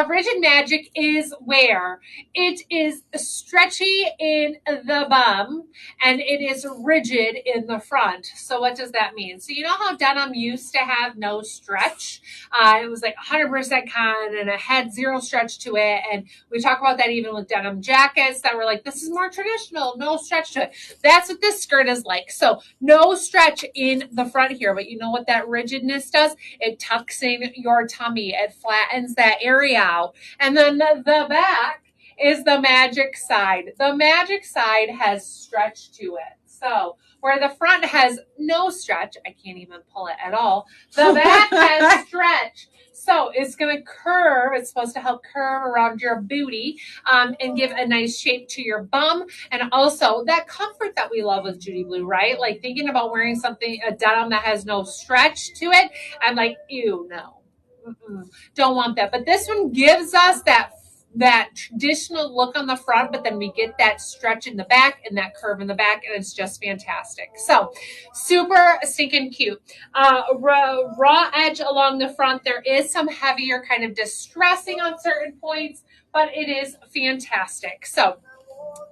Rigid Magic is where it is stretchy in the bum and it is rigid in the front. So what does that mean? So you know how denim used to have no stretch? It was like 100% cotton and it had zero stretch to it. And we talk about that even with denim jackets that were like, this is more traditional, no stretch to it. That's what this skirt is like. So no stretch in the front here, but you know what that rigidness does? It tucks in your tummy. It flattens that area out. And then the back is the magic side. The magic side has stretch to it. So where the front has no stretch, I can't even pull it at all, the back has stretch. So it's going to curve. It's supposed to help curve around your booty and give a nice shape to your bum. And also that comfort that we love with Judy Blue, right? Like thinking about wearing something, a denim that has no stretch to it. I'm like, ew, no. Don't want that. But this one gives us that traditional look on the front, but then we get that stretch in the back and that curve in the back, and it's just fantastic. So super stinking cute. Raw edge along the front. There is some heavier kind of distressing on certain points, but it is fantastic. So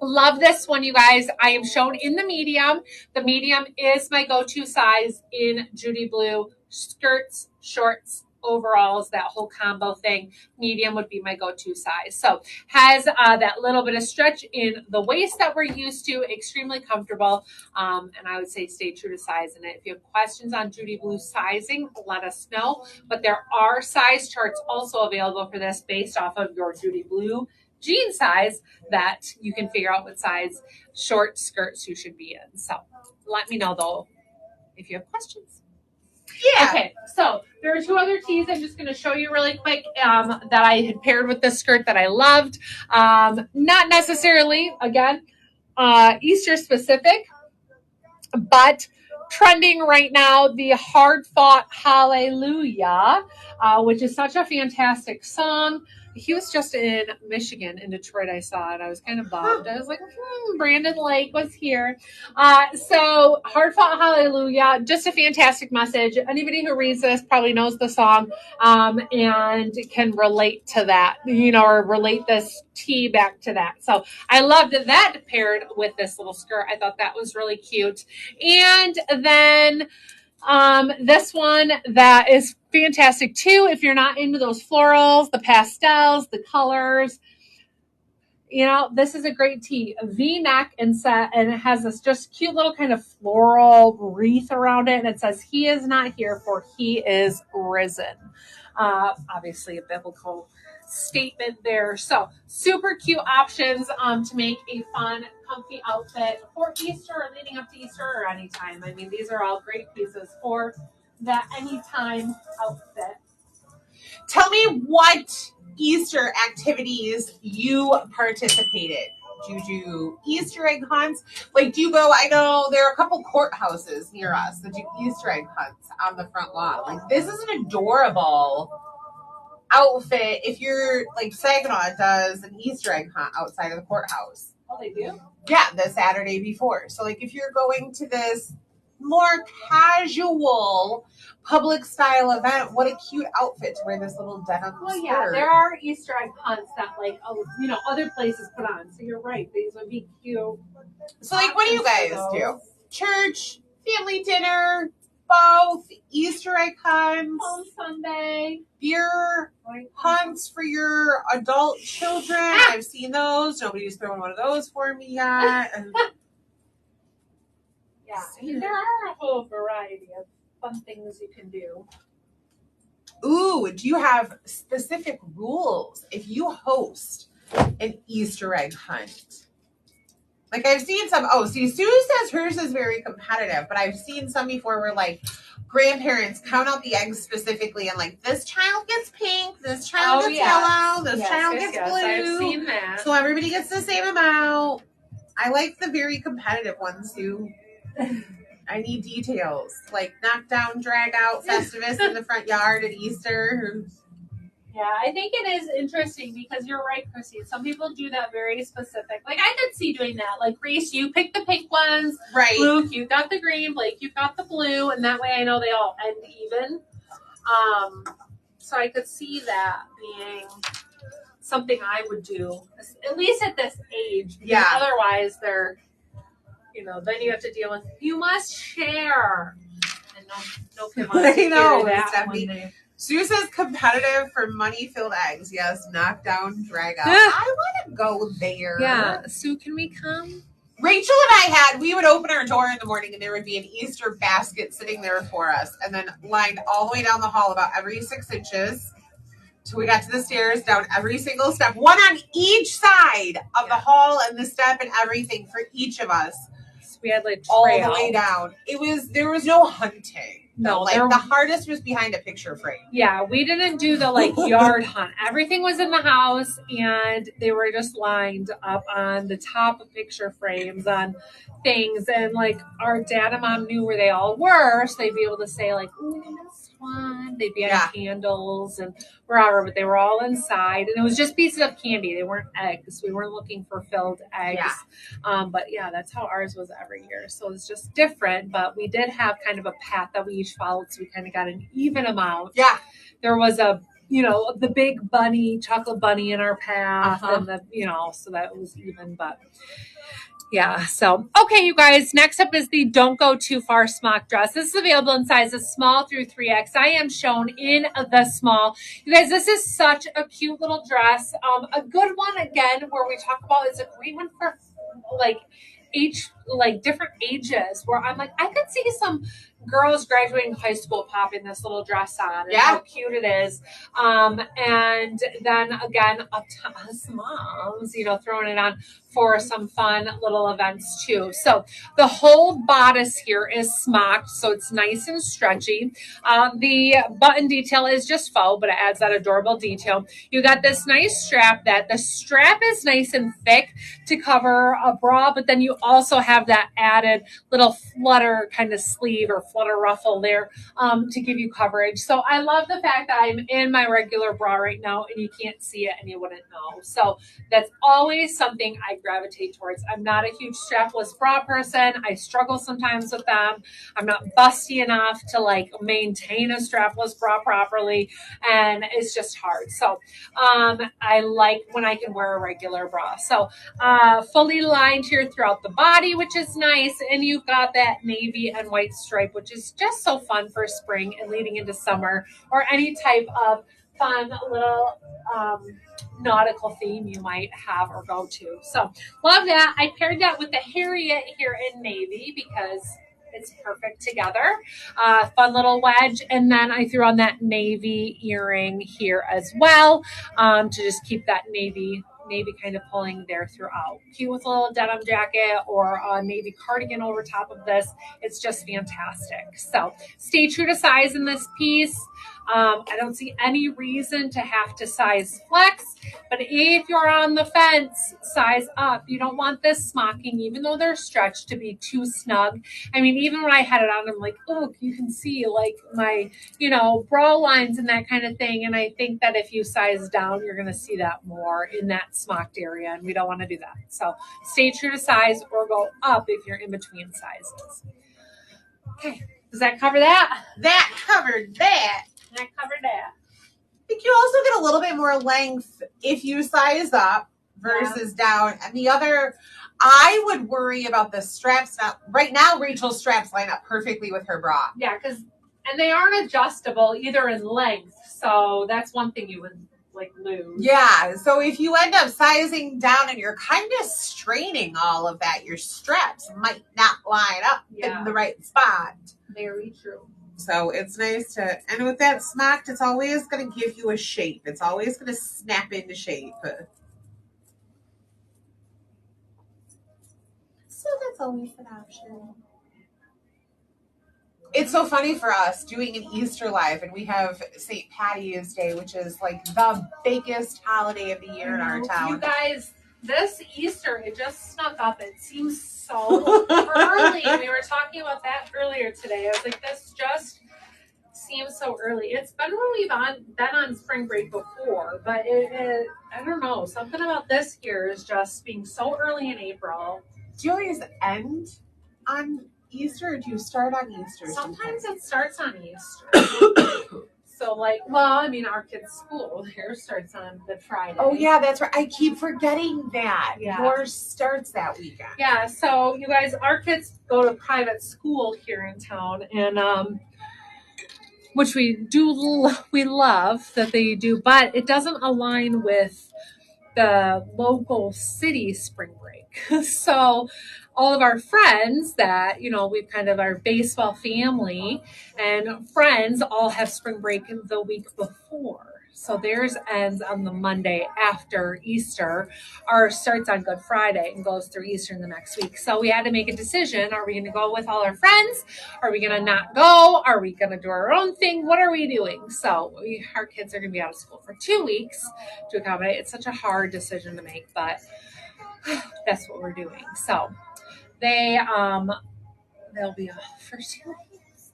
love this one, you guys. I am shown in the medium. The medium is my go-to size in Judy Blue. Skirts, shorts, overalls, that whole combo thing. Medium would be my go-to size. So has that little bit of stretch in the waist that we're used to. Extremely comfortable. And I would say stay true to size in it. If you have questions on Judy Blue sizing, let us know. But there are size charts also available for this based off of your Judy Blue jean size that you can figure out what size short skirts you should be in. So let me know though if you have questions. Yeah. Okay, so there are two other tees I'm just going to show you really quick that I had paired with this skirt that I loved. Not necessarily, again, Easter specific, but trending right now, the Hard Fought Hallelujah, which is such a fantastic song. He was just in Michigan, in Detroit. I saw it. I was kind of bummed. I was like, Brandon Lake was here. So Hard Fought Hallelujah, just a fantastic message. Anybody who reads this probably knows the song and can relate to that, or relate this tee back to that. So I loved that paired with this little skirt. I thought that was really cute. And then this one that is fantastic too, if you're not into those florals, the pastels, the colors, this is a great tee. A V-neck and set, and it has this just cute little kind of floral wreath around it, and it says, "He is not here, for he is risen." Obviously a biblical statement there. So super cute options to make a fun, comfy outfit for Easter or leading up to Easter or anytime. I mean, these are all great pieces for that anytime outfit. Tell me what Easter activities you participated. Do you do Easter egg hunts? Like, do you go? I know there are a couple courthouses near us that do Easter egg hunts on the front lawn. Like, this is an adorable outfit. If you're like Saginaw does an Easter egg hunt outside of the courthouse. Oh, they do? Yeah, the Saturday before. So, like, if you're going to this more casual public style event, what a cute outfit to wear this little denim skirt. Yeah, there are Easter egg hunts that other places put on. So you're right, these would be cute. So like, what do you guys do? Church, family dinner, both, Easter egg hunts, on Sunday, beer hunts for your adult children. I've seen those. Nobody's thrown one of those for me yet. Yeah, there are a whole variety of fun things you can do. Ooh, do you have specific rules if you host an Easter egg hunt. Like I've seen some. Oh, see, Sue says hers is very competitive, but I've seen some before where like grandparents count out the eggs specifically and like this child gets pink, this child gets yellow, this child gets blue. I've seen that. So everybody gets the same amount. I like the very competitive ones too. I need details like knock down, drag out, Festivus in the front yard at Easter. Yeah, I think it is interesting because you're right, Chrissy. Some people do that very specific. Like I could see doing that. Like Reese, you pick the pink ones. Right. Luke, you got the green. Blake, you got the blue, and that way I know they all end even. So I could see that being something I would do, at least at this age. Yeah. Otherwise, they're, then you have to deal with, you must share. And no kid wants to hear that. Stephanie. Sue says competitive for money-filled eggs. Yes, knock down, drag out. I want to go there. Yeah. Sue, can we come? Rachel and we would open our door in the morning and there would be an Easter basket sitting there for us and then lined all the way down the hall about every 6 inches till we got to the stairs, down every single step, one on each side of the hall and the step and everything for each of us. So we had like all the way down. There was no hunting. No, the hardest was behind a picture frame. Yeah, we didn't do the yard hunt. Everything was in the house and they were just lined up on the top of picture frames on things. And our dad and mom knew where they all were. So they'd be able to say ooh, I missed one. They'd be on candles and wherever, but they were all inside. And it was just pieces of candy. They weren't eggs. We weren't looking for filled eggs. Yeah. But yeah, that's how ours was every year. So it's just different. But we did have kind of a path that we each followed. So we kind of got an even amount. Yeah. There was the big bunny, chocolate bunny in our path. And so that was even. But yeah, so, okay, you guys, next up is the Don't Go Too Far smock dress. This is available in sizes small through 3X. I am shown in the small. You guys, this is such a cute little dress. A good one, again, where we talk about is a great one for, different ages, where I'm I could see some girls graduating high school popping this little dress on and how cute it is. And then again, up to us moms, throwing it on for some fun little events too. So the whole bodice here is smocked, so it's nice and stretchy. The button detail is just faux, but it adds that adorable detail. You got this nice strap that the strap is nice and thick to cover a bra, but then you also have that added little flutter kind of sleeve or flutter ruffle there to give you coverage. So I love the fact that I'm in my regular bra right now and you can't see it and you wouldn't know. So that's always something I gravitate towards. I'm not a huge strapless bra person. I struggle sometimes with them. I'm not busty enough to maintain a strapless bra properly, and it's just hard. So I like when I can wear a regular bra. So fully lined here throughout the body, which is nice, and you've got that navy and white stripe, which is just so fun for spring and leading into summer or any type of fun little nautical theme you might have or go to. So love that. I paired that with the Harriet here in navy because it's perfect together. Fun little wedge. And then I threw on that navy earring here as well to just keep that navy kind of pulling there throughout. Cute with a little denim jacket or a navy cardigan over top of this. It's just fantastic. So stay true to size in this piece. I don't see any reason to have to size flex, but if you're on the fence, size up. You don't want this smocking, even though they're stretched, to be too snug. I mean, even when I had it on, I'm look, you can see my, bra lines and that kind of thing. And I think that if you size down, you're going to see that more in that smocked area, and we don't want to do that. So stay true to size or go up if you're in between sizes. Okay. Does that cover that? That covered that. I covered that. I think you also get a little bit more length if you size up versus down. And the other, I would worry about the straps. Now, right now, Rachel's straps line up perfectly with her bra. Yeah, and they aren't adjustable either in length. So that's one thing you would lose. Yeah. So if you end up sizing down and you're kind of straining all of that, your straps might not line up in the right spot. Very true. So it's nice and with that smocked, it's always going to give you a shape. It's always going to snap into shape. that's always an option. It's so funny for us doing an Easter live, and we have St. Patty's Day, which is like the biggest holiday of the year in our town. You guys, this Easter, it just snuck up. It seems so early. We were talking about that earlier today. I was like, this just seems so early. It's been when we've been on spring break before, but I don't know. Something about this year is just being so early in April. Do you always end on Easter, or do you start on Easter? Sometimes it starts on Easter. So, like, well, I mean, our kids' school, theirs starts on Good Friday. Oh, yeah, that's right. I keep forgetting that. Yeah. Yours starts that weekend. Yeah, so you guys, our kids go to private school here in town, and which we love that they do, but it doesn't align with the local city spring break. So all of our friends that, we've kind of our baseball family and friends all have spring break the week before. So theirs ends on the Monday after Easter. Ours starts on Good Friday and goes through Easter the next week. So we had to make a decision. Are we going to go with all our friends? Are we going to not go? Are we going to do our own thing? What are we doing? So our kids are going to be out of school for 2 weeks to accommodate. It's such a hard decision to make, but that's what we're doing. So they'll be off for 2 weeks.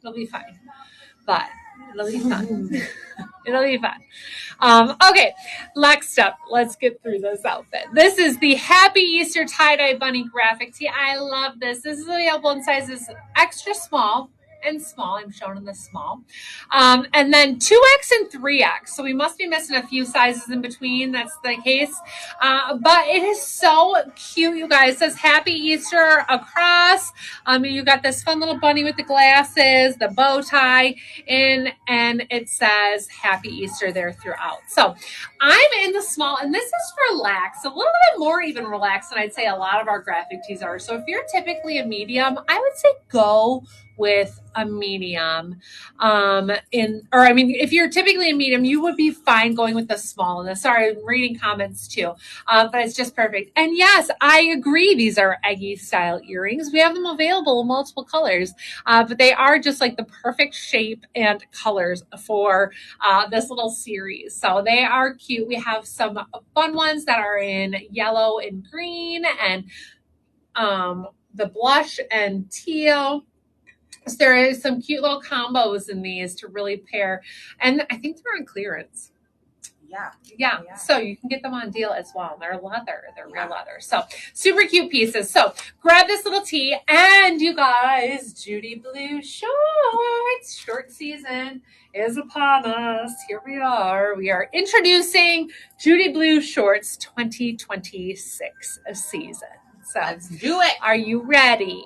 It'll be fine, but it'll be fun. It'll be fun. Okay, next up, let's get through this outfit. This is the Happy Easter tie-dye bunny graphic tee. I love this. This is available in sizes extra small and small. I'm showing in the small. And then 2X and 3X. So we must be missing a few sizes in between. That's the case. But it is so cute, you guys. It says Happy Easter across. You got this fun little bunny with the glasses, the bow tie, and it says Happy Easter there throughout. So I'm in the small, and this is relaxed, a little bit more even relaxed than I'd say a lot of our graphic tees are. So if you're typically a medium, I would say go with a medium. If you're typically a medium, you would be fine going with the small. And sorry, I'm reading comments too, but it's just perfect. And yes, I agree. These are eggy style earrings. We have them available in multiple colors, but they are just like the perfect shape and colors for this little series. So they are cute. We have some fun ones that are in yellow and green, and the blush and teal. So there is some cute little combos in these to really pair. And I think they're on clearance. Yeah. So you can get them on deal as well. They're leather. They're real leather. So super cute pieces. So grab this little tee, and you guys, Judy Blue shorts. Short season is upon us. Here we are. We are introducing Judy Blue Shorts 2026 season. So let's do it. Are you ready?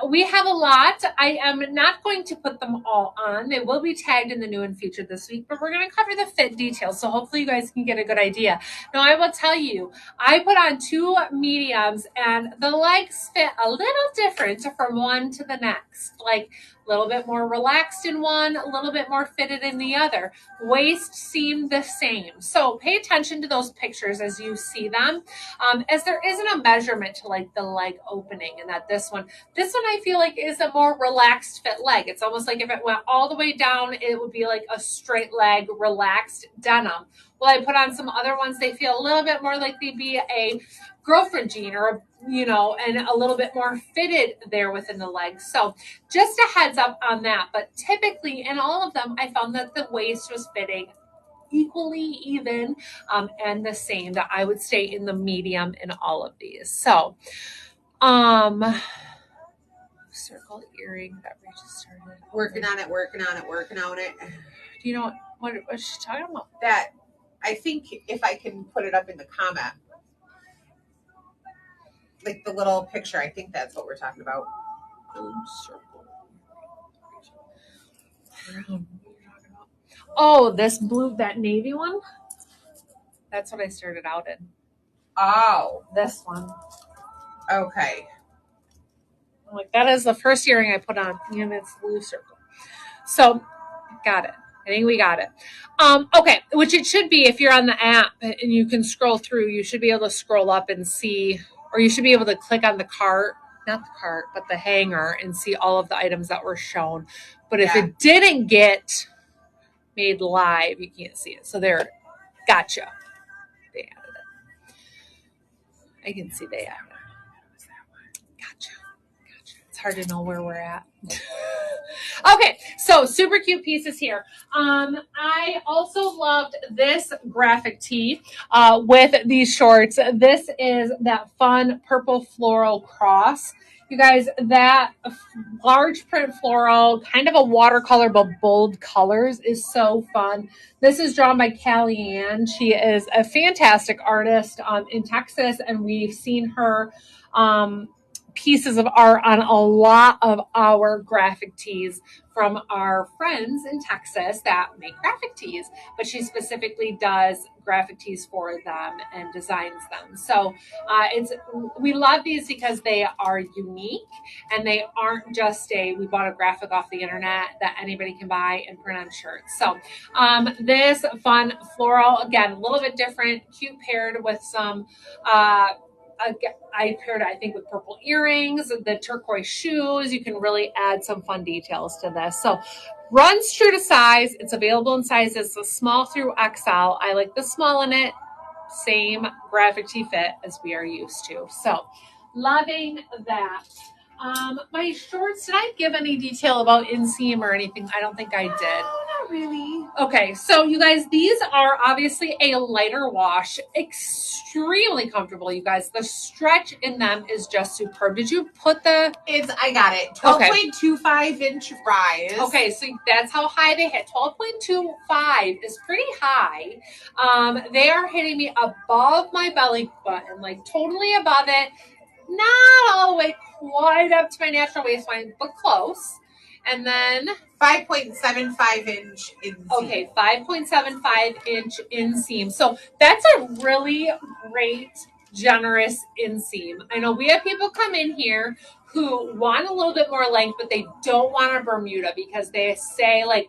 We have a lot. I am not going to put them all on. They will be tagged in the new and featured this week, but we're going to cover the fit details. So hopefully you guys can get a good idea. Now I will tell you, I put on 2 mediums, and the legs fit a little different from one to the next. Like a little bit more relaxed in one, a little bit more fitted in the other. Waist seemed the same. So pay attention to those pictures as you see them, as there isn't a measurement to like the leg opening, and that this one I feel like is a more relaxed fit leg. It's almost like if it went all the way down, it would be like a straight leg, relaxed denim. Well, I put on some other ones, they feel a little bit more like they'd be a girlfriend jean, or and a little bit more fitted there within the legs. So just a heads up on that. But typically in all of them, I found that the waist was fitting equally even, and the same, that I would stay in the medium in all of these. So circle earring that we just started working on it. Do you know what she's talking about? That I think if I can put it up in the comment, like the little picture, I think that's what we're talking about. Circle. Oh, this blue, that navy one? That's what I started out in. Oh. This one. Okay. I'm like, that is the first earring I put on, and it's blue circle. So, got it. I think we got it. Okay, which it should be if you're on the app and you can scroll through, you should be able to scroll up and see, or you should be able to click on the cart, not the cart, but the hanger and see all of the items that were shown. But if it didn't get made live, you can't see it. So there, gotcha. They added it. I can see they added it. Gotcha. It's hard to know where we're at. Okay, so super cute pieces here. I also loved this graphic tee with these shorts. This is that fun purple floral cross. You guys, that large print floral, kind of a watercolor but bold colors is so fun. This is drawn by Callie Ann. She is a fantastic artist in Texas, and we've seen her pieces of art on a lot of our graphic tees from our friends in Texas that make graphic tees, but she specifically does graphic tees for them and designs them. So we love these because they are unique and they aren't just we bought a graphic off the internet that anybody can buy and print on shirts. So this fun floral, again, a little bit different, cute, paired with some I paired it, I think, with purple earrings, the turquoise shoes. You can really add some fun details to this. So runs true to size. It's available in sizes small through XL. I like the small in it. Same graphic tee fit as we are used to. So loving that. My shorts, did I give any detail about inseam or anything? I don't think I did. No, not really. Okay, so you guys, these are obviously a lighter wash, extremely comfortable, you guys. The stretch in them is just superb. Did you put I got it. 12.25 inch rise. Okay, so that's how high they hit. 12.25 is pretty high. They are hitting me above my belly button, like totally above it. Not all the way quite up to my natural waistline, but close. And then 5.75 inch inseam. Okay, 5.75 inch inseam. So that's a really great, generous inseam. I know we have people come in here who want a little bit more length, but they don't want a Bermuda because they say, like,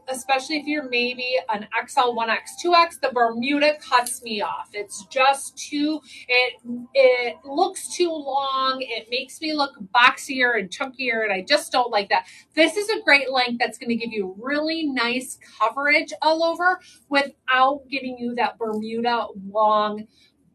especially if you're maybe an XL, 1X, 2X, the Bermuda cuts me off. It's just too, it looks too long. It makes me look boxier and chunkier, and I just don't like that. This is a great length that's going to give you really nice coverage all over without giving you that Bermuda long,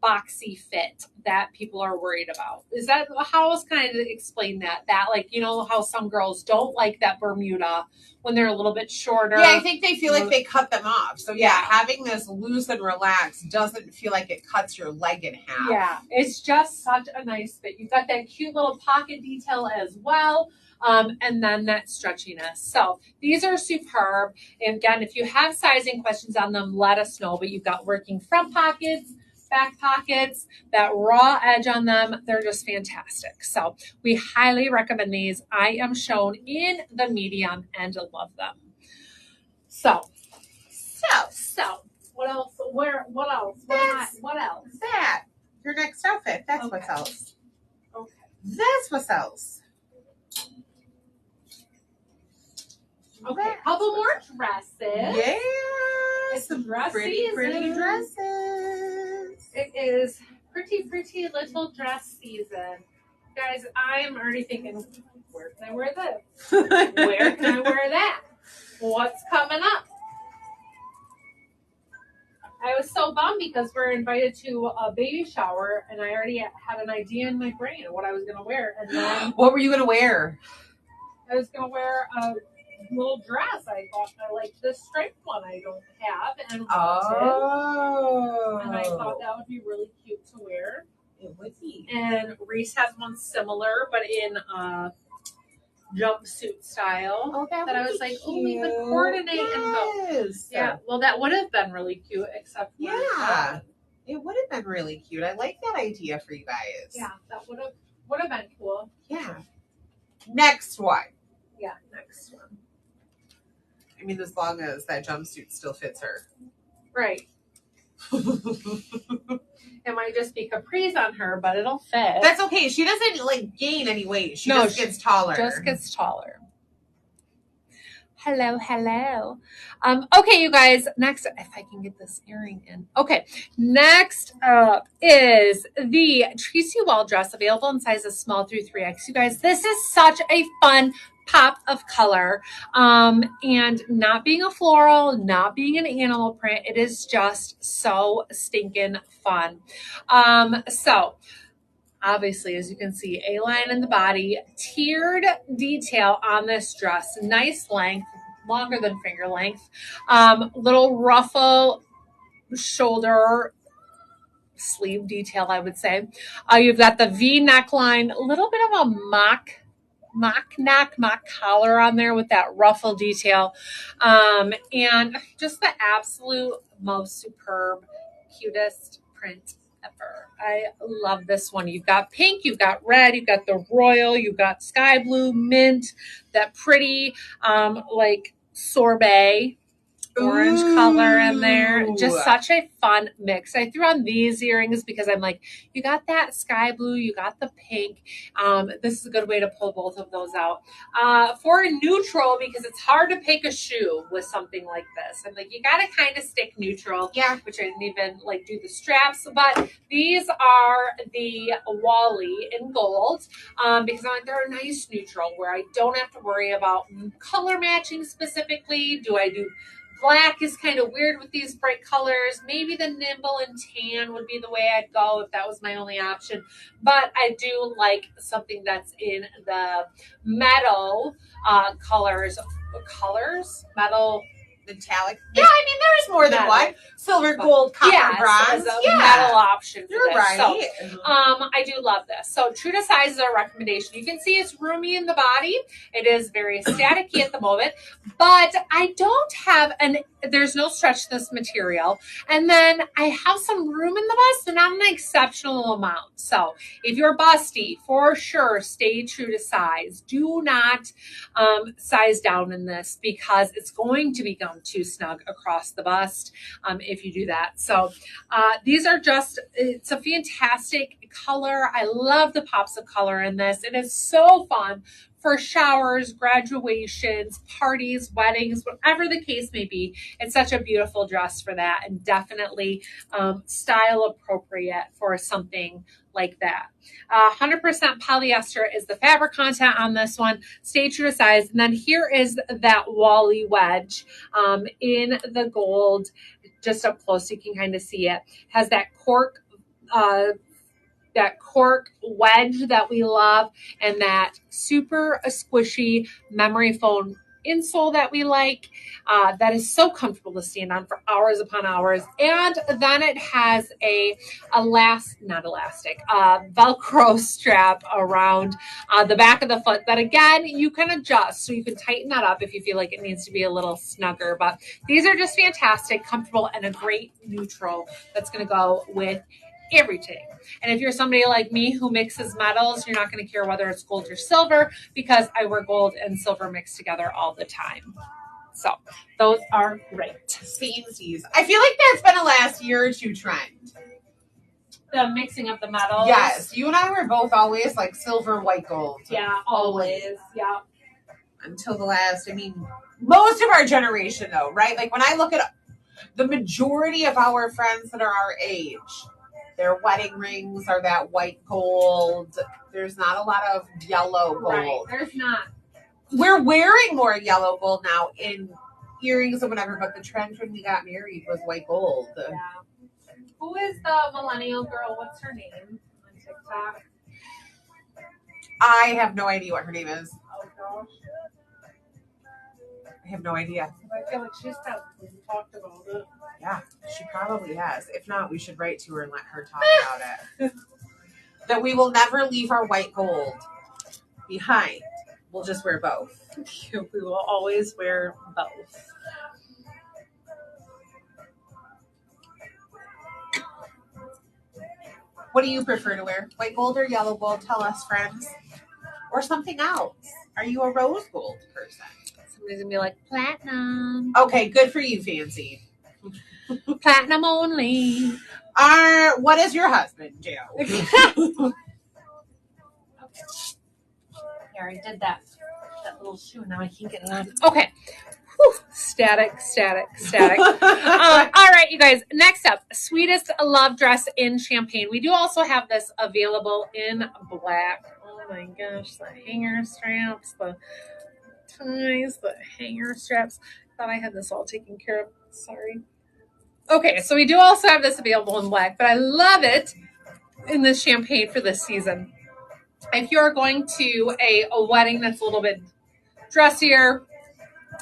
boxy fit that people are worried about. Is that how else can I explain that? That, like, you know how some girls don't like that Bermuda when they're a little bit shorter. Yeah, I think they feel like they cut them off. So yeah, having this loose and relaxed doesn't feel like it cuts your leg in half. Yeah, it's just such a nice fit. You've got that cute little pocket detail as well. And then that stretchiness. So these are superb. And again, if you have sizing questions on them, let us know. But you've got working front pockets, back pockets, that raw edge on them. They're just fantastic. So we highly recommend these. I am shown in the medium and love them. So what else? What else? What else? That. Your next outfit. That's Okay. what else. Okay. That's what else. Okay. Couple more dresses. Yeah. It's Some dress pretty season. dresses. It is pretty little dress season. Guys, I am already thinking, where can I wear this? Where can I wear that? What's coming up? I was so bummed because we're invited to a baby shower and I already had an idea in my brain of what I was going to wear. And then What were you going to wear? I was going to wear a little dress. I thought I like this striped one I don't have and wanted. And I thought that would be really cute to wear. It would be. And Reese has one similar, but in jumpsuit style. Oh, that I would was be like, oh, cute. we could coordinate and go. Yes. Yeah, well, that would have been really cute, except for it would have been really cute. I like that idea for you guys. yeah, that would have been cool. Yeah. Next one. Yeah, next one. I mean, as long as that jumpsuit still fits her. Right. It might just be capris on her, but it'll fit. That's okay. She doesn't like gain any weight. She just gets taller. Just gets taller. Hello, hello. Okay, you guys, next, if I can get this earring in. Okay, next up is the Tracy Wall dress, available in sizes small through 3X. You guys, this is such a fun pop of color. And not being a floral, not being an animal print, it is just so stinking fun. So obviously, as you can see, A-line in the body, tiered detail on this dress, nice length, longer than finger length, little ruffle shoulder sleeve detail, I would say. You've got the V neckline, a little bit of a mock collar on there with that ruffle detail, and just the absolute most superb, cutest print ever. I love this one. You've got pink, you've got red, you've got the royal, you've got sky blue, mint, that pretty like sorbet orange color in there. Just such a fun mix. I threw on these earrings because I'm like, you got that sky blue, you got the pink. This is a good way to pull both of those out. For a neutral, because it's hard to pick a shoe with something like this. I'm like, you got to kind of stick neutral. Yeah. Which I didn't even like do the straps, but these are the Wally in gold, because I'm like, they're a nice neutral where I don't have to worry about color matching specifically. Do I do black is kind of weird with these bright colors. Maybe the nimble and tan would be the way I'd go if that was my only option. But I do like something that's in the metal colors. Metal. Metallic. Yeah, I mean, there's more than one. Silver, gold, copper, bronze. As a metal option for You're this. right. So, I do love this. So true to size is our recommendation. You can see it's roomy in the body. It is very staticky at the moment, but I don't have there's no stretch to this material. And then I have some room in the bust, but not an exceptional amount. So if you're busty, for sure, stay true to size. Do not size down in this because it's going to become too snug across the bust if you do that. So these are it's a fantastic color. I love the pops of color in this. It is so fun for showers, graduations, parties, weddings, whatever the case may be. It's such a beautiful dress for that, and definitely style appropriate for something like that. 100% polyester is the fabric content on this one. Stay true to size. And then here is that Wally wedge in the gold. Just up close, you can kind of see it. Has that cork wedge that we love, and that super squishy memory foam insole that we like. That is so comfortable to stand on for hours upon hours. And then it has Velcro strap around the back of the foot that, again, you can adjust. So you can tighten that up if you feel like it needs to be a little snugger. But these are just fantastic, comfortable, and a great neutral that's going to go with everything. And if you're somebody like me who mixes metals, you're not going to care whether it's gold or silver, because I wear gold and silver mixed together all the time. So those are great. Samesies. I feel like that's been a last year or two trend. The mixing of the metals. Yes. You and I were both always like silver, white, gold. Yeah, always. Yeah. Until most of our generation though, right? Like when I look at the majority of our friends that are our age, their wedding rings are that white gold. There's not a lot of yellow gold. Right, there's not. We're wearing more yellow gold now in earrings or whatever, but the trend when we got married was white gold. Yeah. Who is the millennial girl? What's her name on TikTok? I have no idea what her name is. Oh, gosh. I have no idea. I feel like she's probably talked about it. Yeah, she probably has. If not, we should write to her and let her talk about it. That we will never leave our white gold behind. We'll just wear both. We will always wear both. What do you prefer to wear? White gold or yellow gold? Tell us, friends. Or something else. Are you a rose gold person? Somebody's going to be like, platinum. Okay, good for you, Fancy. Platinum only. What does your husband do? Okay. I already did that. that little shoe. Now I can't get it on. Okay. Whew. Static. All right, you guys. Next up, Sweetest Love Dress in Champagne. We do also have this available in black. Oh my gosh, the hanger straps, the ties, the hanger straps. Thought I had this all taken care of. Sorry. Okay, so we do also have this available in black, but I love it in this champagne for this season. If you're going to a wedding that's a little bit dressier,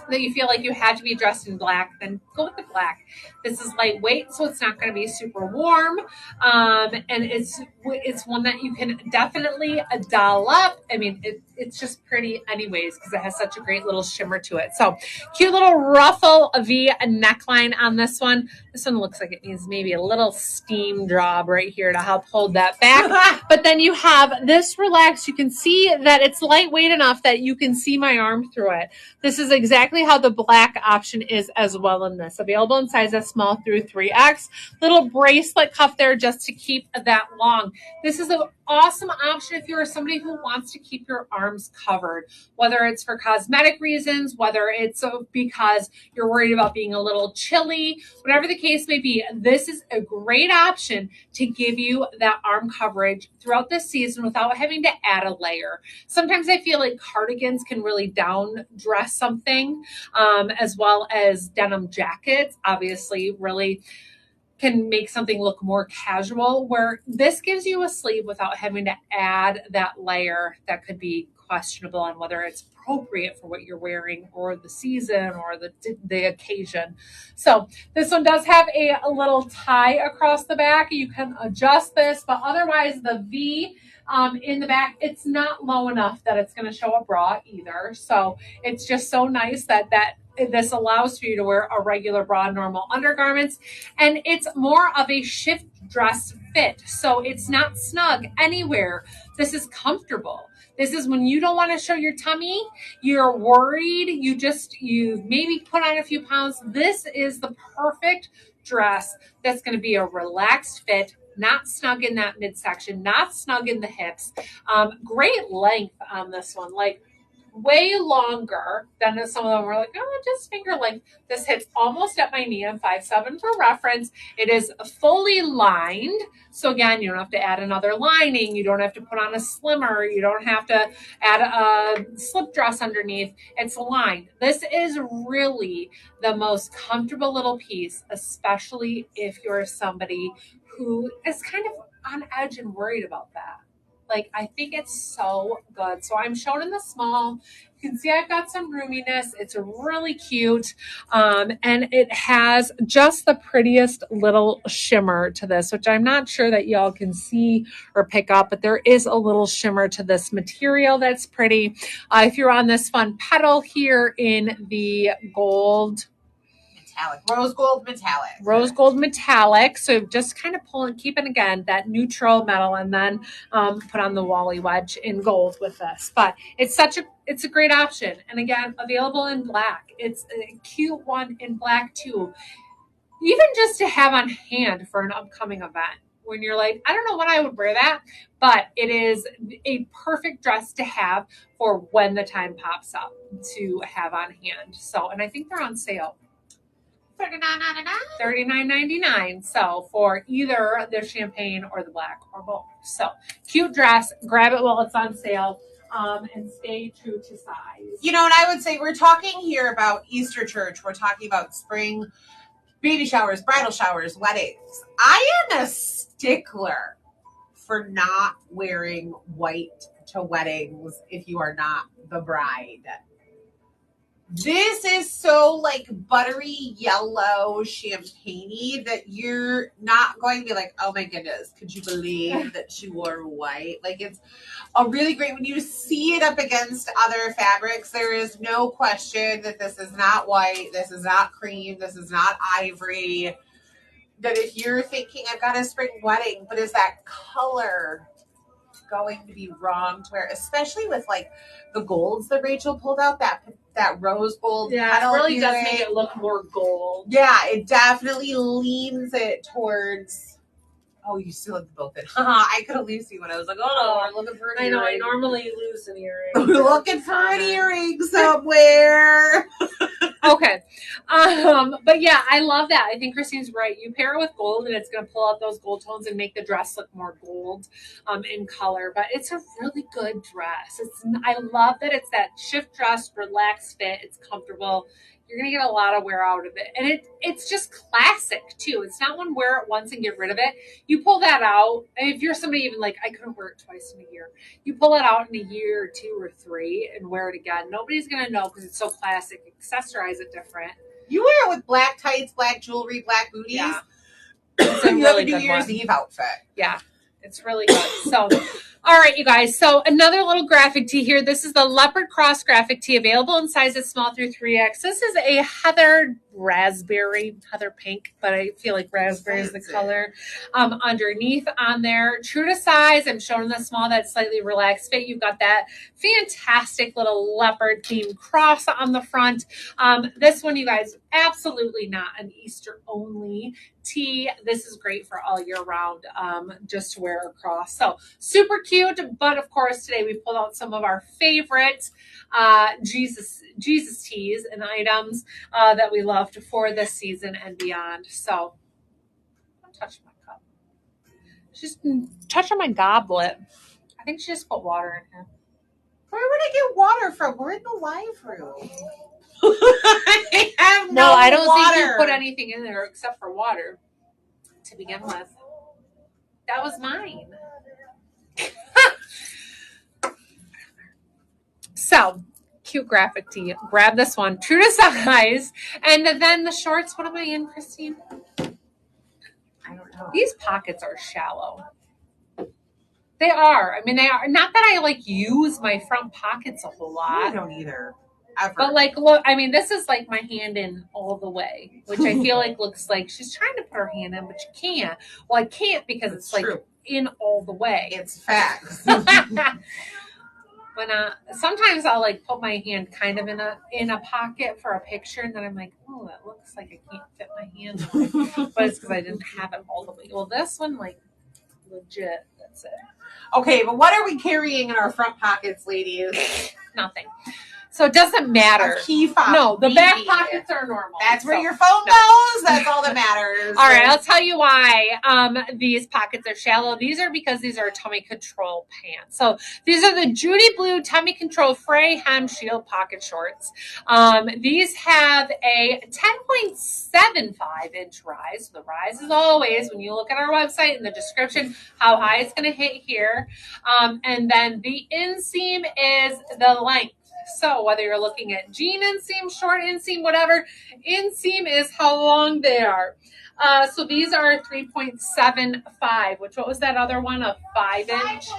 that you feel like you had to be dressed in black, then go with the black. This is lightweight, so it's not going to be super warm, and it's one that you can definitely doll up. I mean, it's just pretty anyways because it has such a great little shimmer to it. So cute little ruffle V neckline on this one. This one looks like it needs maybe a little steam job right here to help hold that back. But then you have this relaxed. You can see that it's lightweight enough that you can see my arm through it. This is exactly how the black option is as well in this. Available in sizes small through 3X. Little bracelet cuff there just to keep that long. This is an awesome option if you're somebody who wants to keep your arms covered, whether it's for cosmetic reasons, whether it's because you're worried about being a little chilly, whatever the case may be. This is a great option to give you that arm coverage throughout the season without having to add a layer. Sometimes I feel like cardigans can really down dress something, as well as denim jackets, obviously really can make something look more casual, where this gives you a sleeve without having to add that layer that could be questionable on whether it's appropriate for what you're wearing or the season or the occasion. So this one does have a little tie across the back. You can adjust this, but otherwise the V in the back, it's not low enough that it's going to show a bra either. So it's just so nice that this allows for you to wear a regular bra, normal undergarments, and it's more of a shift dress fit. So it's not snug anywhere. This is comfortable. This is when you don't want to show your tummy, you're worried, you maybe put on a few pounds. This is the perfect dress that's going to be a relaxed fit, not snug in that midsection, not snug in the hips. Great length on this one, like way longer than some of them were like, oh, just finger length. This hits almost at my knee. I'm 5'7" for reference. It is fully lined. So again, you don't have to add another lining. You don't have to put on a slimmer. You don't have to add a slip dress underneath. It's lined. This is really the most comfortable little piece, especially if you're somebody who is kind of on edge and worried about that. Like, I think it's so good. So I'm shown in the small. You can see I've got some roominess. It's really cute. And it has just the prettiest little shimmer to this, which I'm not sure that y'all can see or pick up, but there is a little shimmer to this material that's pretty. If you're on this fun petal here in the gold, rose gold metallic. So just kind of keeping again that neutral metal, and then put on the Wally wedge in gold with this. But it's a great option, and again, available in black. It's a cute one in black too, even just to have on hand for an upcoming event when you're like, I don't know when I would wear that, but it is a perfect dress to have for when the time pops up to have on hand. So, and I think they're on sale. $39.99. So for either the champagne or the black or both. So cute dress. Grab it while it's on sale. And stay true to size. You know, and I would say we're talking here about Easter church. We're talking about spring baby showers, bridal showers, weddings. I am a stickler for not wearing white to weddings if you are not the bride. This is so like buttery yellow champagne-y that you're not going to be like, oh my goodness, could you believe that she wore white? Like, it's a really great, when you see it up against other fabrics, there is no question that this is not white, this is not cream, this is not ivory. That if you're thinking, I've got a spring wedding, but is that color going to be wrong to wear, especially with like the golds that Rachel pulled out, that rose gold. Yeah, it really does make it look more gold. Yeah, it definitely leans it towards Oh, you still have the both in. I could have loosed you when I was like, oh, we're looking for an I know. I earring. normally lose an earring. We're looking for an earring somewhere. Okay. But yeah, I love that. I think Christine's right. You pair it with gold and it's going to pull out those gold tones and make the dress look more gold in color. But it's a really good dress. I love that it's that shift dress, relaxed fit. It's comfortable. You're going to get a lot of wear out of it. And it's just classic too. It's not one wear it once and get rid of it. You pull that out. And if you're somebody even like, I couldn't wear it twice in a year. You pull it out in a year or 2 or 3 and wear it again. Nobody's going to know because it's so classic. Accessorize it different. You wear it with black tights, black jewelry, black booties. Yeah. It's a really New Year's Eve outfit. Yeah. It's really good. So, all right, you guys. So another little graphic tee here. This is the leopard cross graphic tee, available in sizes small through 3X. This is a heather pink, but I feel like raspberry is the color. Underneath on there, true to size. I'm showing the small, that slightly relaxed fit. You've got that fantastic little leopard themed cross on the front. This one, you guys, absolutely not an Easter only tee. This is great for all year round, just to wear across. So super cute. But of course, today we pulled out some of our favorite Jesus tees and items that we loved for this season and beyond. So don't touch my cup. She's touching my goblet. I think she just put water in here. Where would I get water from? We're in the live room. I have no I don't water. think you put anything in there except for water to begin with. That was mine. So, cute graphic tee. Grab this one. True to size. And then the shorts. What am I in, Christine? I don't know. These pockets are shallow. They are. I mean, they are. Not that I like use my front pockets a whole lot. I don't either. Ever. But like, look, I mean, this is like my hand in all the way, which I feel like looks like she's trying to put her hand in, but you can't. Well, I can't because it's like in all the way. It's facts. When sometimes I'll like put my hand kind of in a pocket for a picture, and then I'm like, oh, that looks like I can't fit my hand in it. But it's because I didn't have it all the way. Well, this one, like, legit, that's it. Okay, but what are we carrying in our front pockets, ladies? Nothing. So it doesn't matter. A key fob. No, the back pockets are normal. That's where your phone goes. That's all that matters. All right, I'll tell you why these pockets are shallow. These are because these are tummy control pants. So these are the Judy Blue tummy control fray hem shield pocket shorts. These have a 10.75 inch rise. The rise is always, when you look at our website in the description, how high it's going to hit here. And then the inseam is the length. So whether you're looking at jean inseam, short inseam, whatever, inseam is how long they are. So these are 3.75, which, what was that other one? A 5-inch?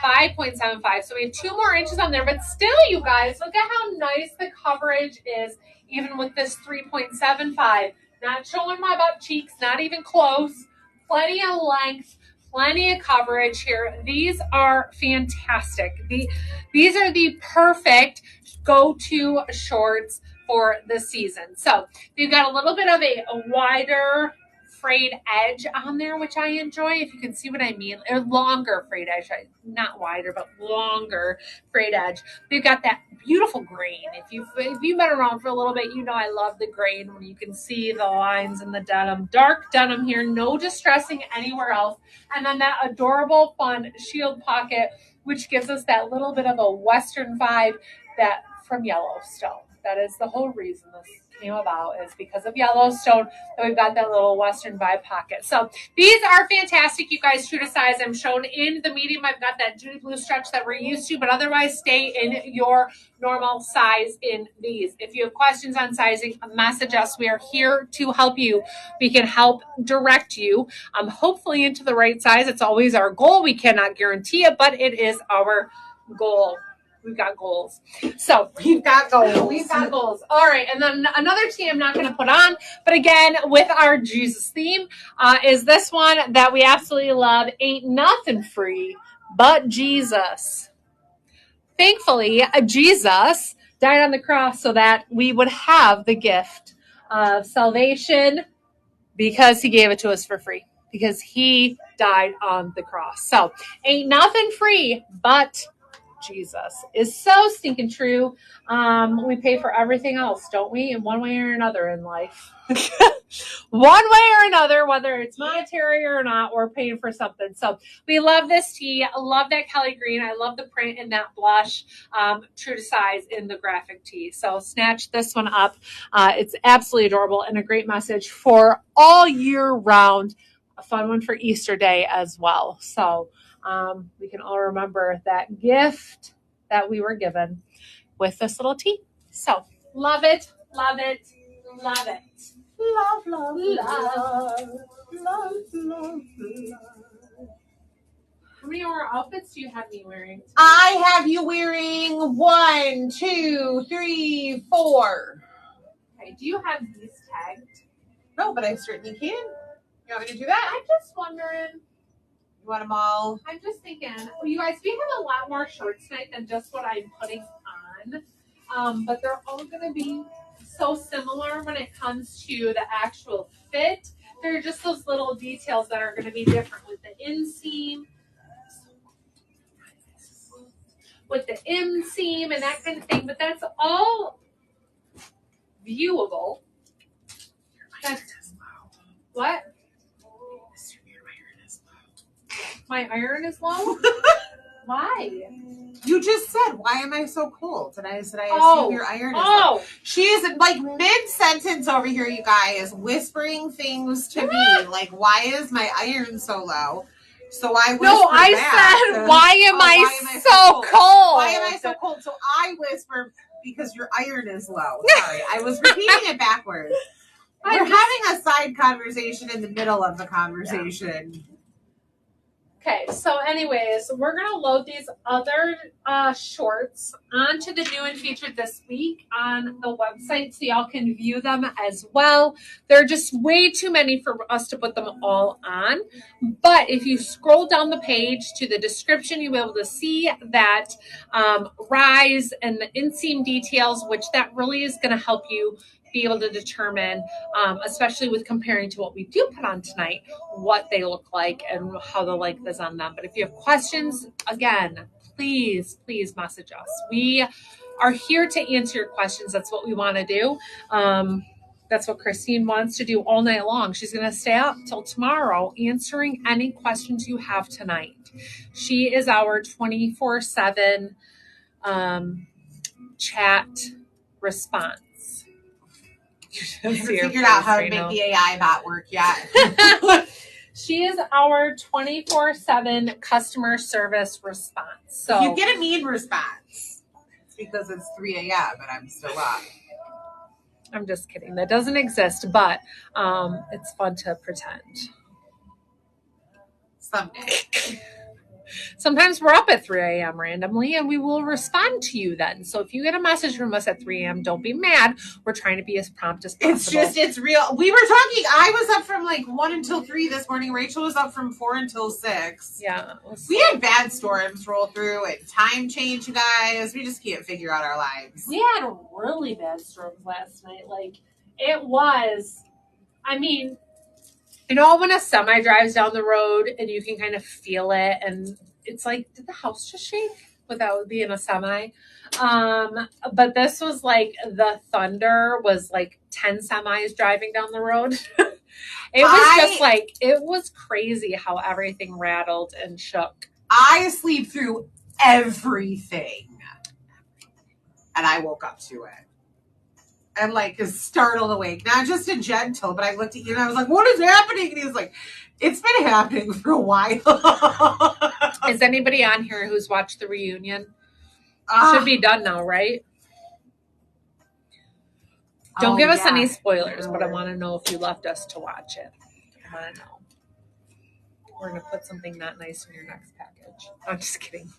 5.75. So we have 2 more inches on there, but still, you guys, look at how nice the coverage is, even with this 3.75. Not showing my butt cheeks, not even close. Plenty of length. Plenty of coverage here. These are fantastic. These are the perfect go-to shorts for the season. So they've got a little bit of a wider frayed edge on there, which I enjoy, if you can see what I mean. A longer frayed edge, not wider, but longer frayed edge. They've got that beautiful grain. If you've been around for a little bit, you know I love the grain when you can see the lines in the denim. Dark denim here, no distressing anywhere else. And then that adorable, fun shield pocket, which gives us that little bit of a Western vibe that from Yellowstone. That is the whole reason this came about, is because of Yellowstone that we've got that little Western vibe pocket. So these are fantastic, you guys. True to size. I'm shown in the medium. I've got that Judy Blue stretch that we're used to, but otherwise stay in your normal size in these. If you have questions on sizing, message us. We are here to help you. We can help direct you, hopefully into the right size. It's always our goal. We cannot guarantee it, but it is our goal. We've got goals. So we've got goals. We've got goals. All right. And then another tee I'm not going to put on, but again, with our Jesus theme, is this one that we absolutely love. Ain't nothing free but Jesus. Thankfully, Jesus died on the cross so that we would have the gift of salvation, because he gave it to us for free. because he died on the cross. So ain't nothing free but Jesus is so stinking true. We pay for everything else, don't we? In one way or another in life. One way or another, whether it's monetary or not, we're paying for something. So we love this tea. I love that Kelly green. I love the print in that blush, true to size in the graphic tee. So snatch this one up. It's absolutely adorable and a great message for all year round. A fun one for Easter Day as well. So we can all remember that gift that we were given with this little tea. So love it, love it, love it. Love, love, love, love, love, love. How many more outfits do you have me wearing? I have you wearing 1, 2, 3, 4. Okay, do you have these tagged? No, but I certainly can. You want me to do that? I'm just wondering. You want them all? I'm just thinking, you guys, we have a lot more shorts tonight than just what I'm putting on. But they're all going to be so similar when it comes to the actual fit. They're just those little details that are going to be different with the inseam, and that kind of thing. But that's all viewable. What? My iron is low? Why? You just said, why am I so cold? And I said, I assume your iron is low. She is like mid-sentence over here, you guys, whispering things to me. Like, why is my iron so low? So I whispered said, why am I so cold? Why am I so cold? So I whispered, because your iron is low. Sorry, I was repeating it backwards. We're having a side conversation in the middle of the conversation. Yeah. Okay, so anyways, we're going to load these other shorts onto the new and featured this week on the website so y'all can view them as well. There are just way too many for us to put them all on. But if you scroll down the page to the description, you'll be able to see that rise and the inseam details, which that really is going to help you be able to determine, especially with comparing to what we do put on tonight, what they look like and how the length is on them. But if you have questions, again, please message us. We are here to answer your questions. That's what we want to do. That's what Christine wants to do all night long. She's going to stay up till tomorrow answering any questions you have tonight. She is our 24/7 chat response. I figured out how to make the AI bot work yet. She is our 24/7 customer service response. So you get a mean response. It's because it's 3 a.m. and I'm still up. I'm just kidding. That doesn't exist, but it's fun to pretend. Someday. Sometimes we're up at 3 a.m. randomly, and we will respond to you then. So if you get a message from us at 3 a.m., don't be mad. We're trying to be as prompt as possible. It's real. We were talking. I was up from like 1 until 3 this morning. Rachel was up from 4 until 6. Yeah. We had bad storms roll through and time change, you guys. We just can't figure out our lives. We had really bad storms last night. Like, it was, I mean, you know, when a semi drives down the road and you can kind of feel it, and it's like, did the house just shake without being a semi? But this was like the thunder was like 10 semis driving down the road. It was crazy how everything rattled and shook. I sleep through everything. And I woke up to it. And like is startled awake. Not just a gentle, but I looked at you and I was like, what is happening? And he was like, it's been happening for a while. Is anybody on here who's watched the reunion? Should be done now, right? Don't give us any spoilers, but I want to know if you left us to watch it. I want to know. We're going to put something not nice in your next package. I'm just kidding.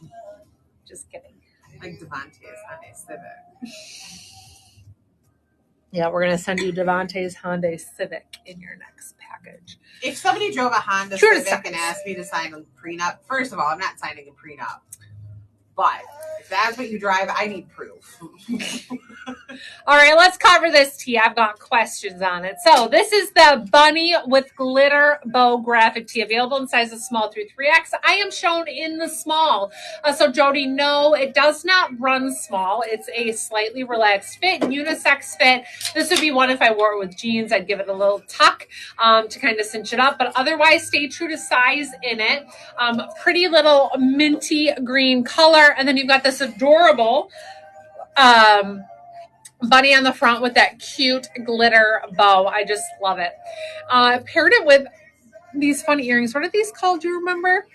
Just kidding. Like Devontae's Hyundai Civic. Yeah, we're going to send you Devontae's Hyundai Civic in your next package. If somebody drove a Honda Civic and asked me to sign a prenup, first of all, I'm not signing a prenup. But if that's what you drive, I need proof. All right, let's cover this tee. I've got questions on it. So this is the bunny with glitter bow graphic tee, available in sizes small through 3X. I am shown in the small. So Jody, no, it does not run small. It's a slightly relaxed fit, unisex fit. This would be one if I wore it with jeans. I'd give it a little tuck to kind of cinch it up, but otherwise stay true to size in it. Pretty little minty green color. And then you've got this adorable bunny on the front with that cute glitter bow. I just love it. Paired it with these fun earrings. What are these called? Do you remember?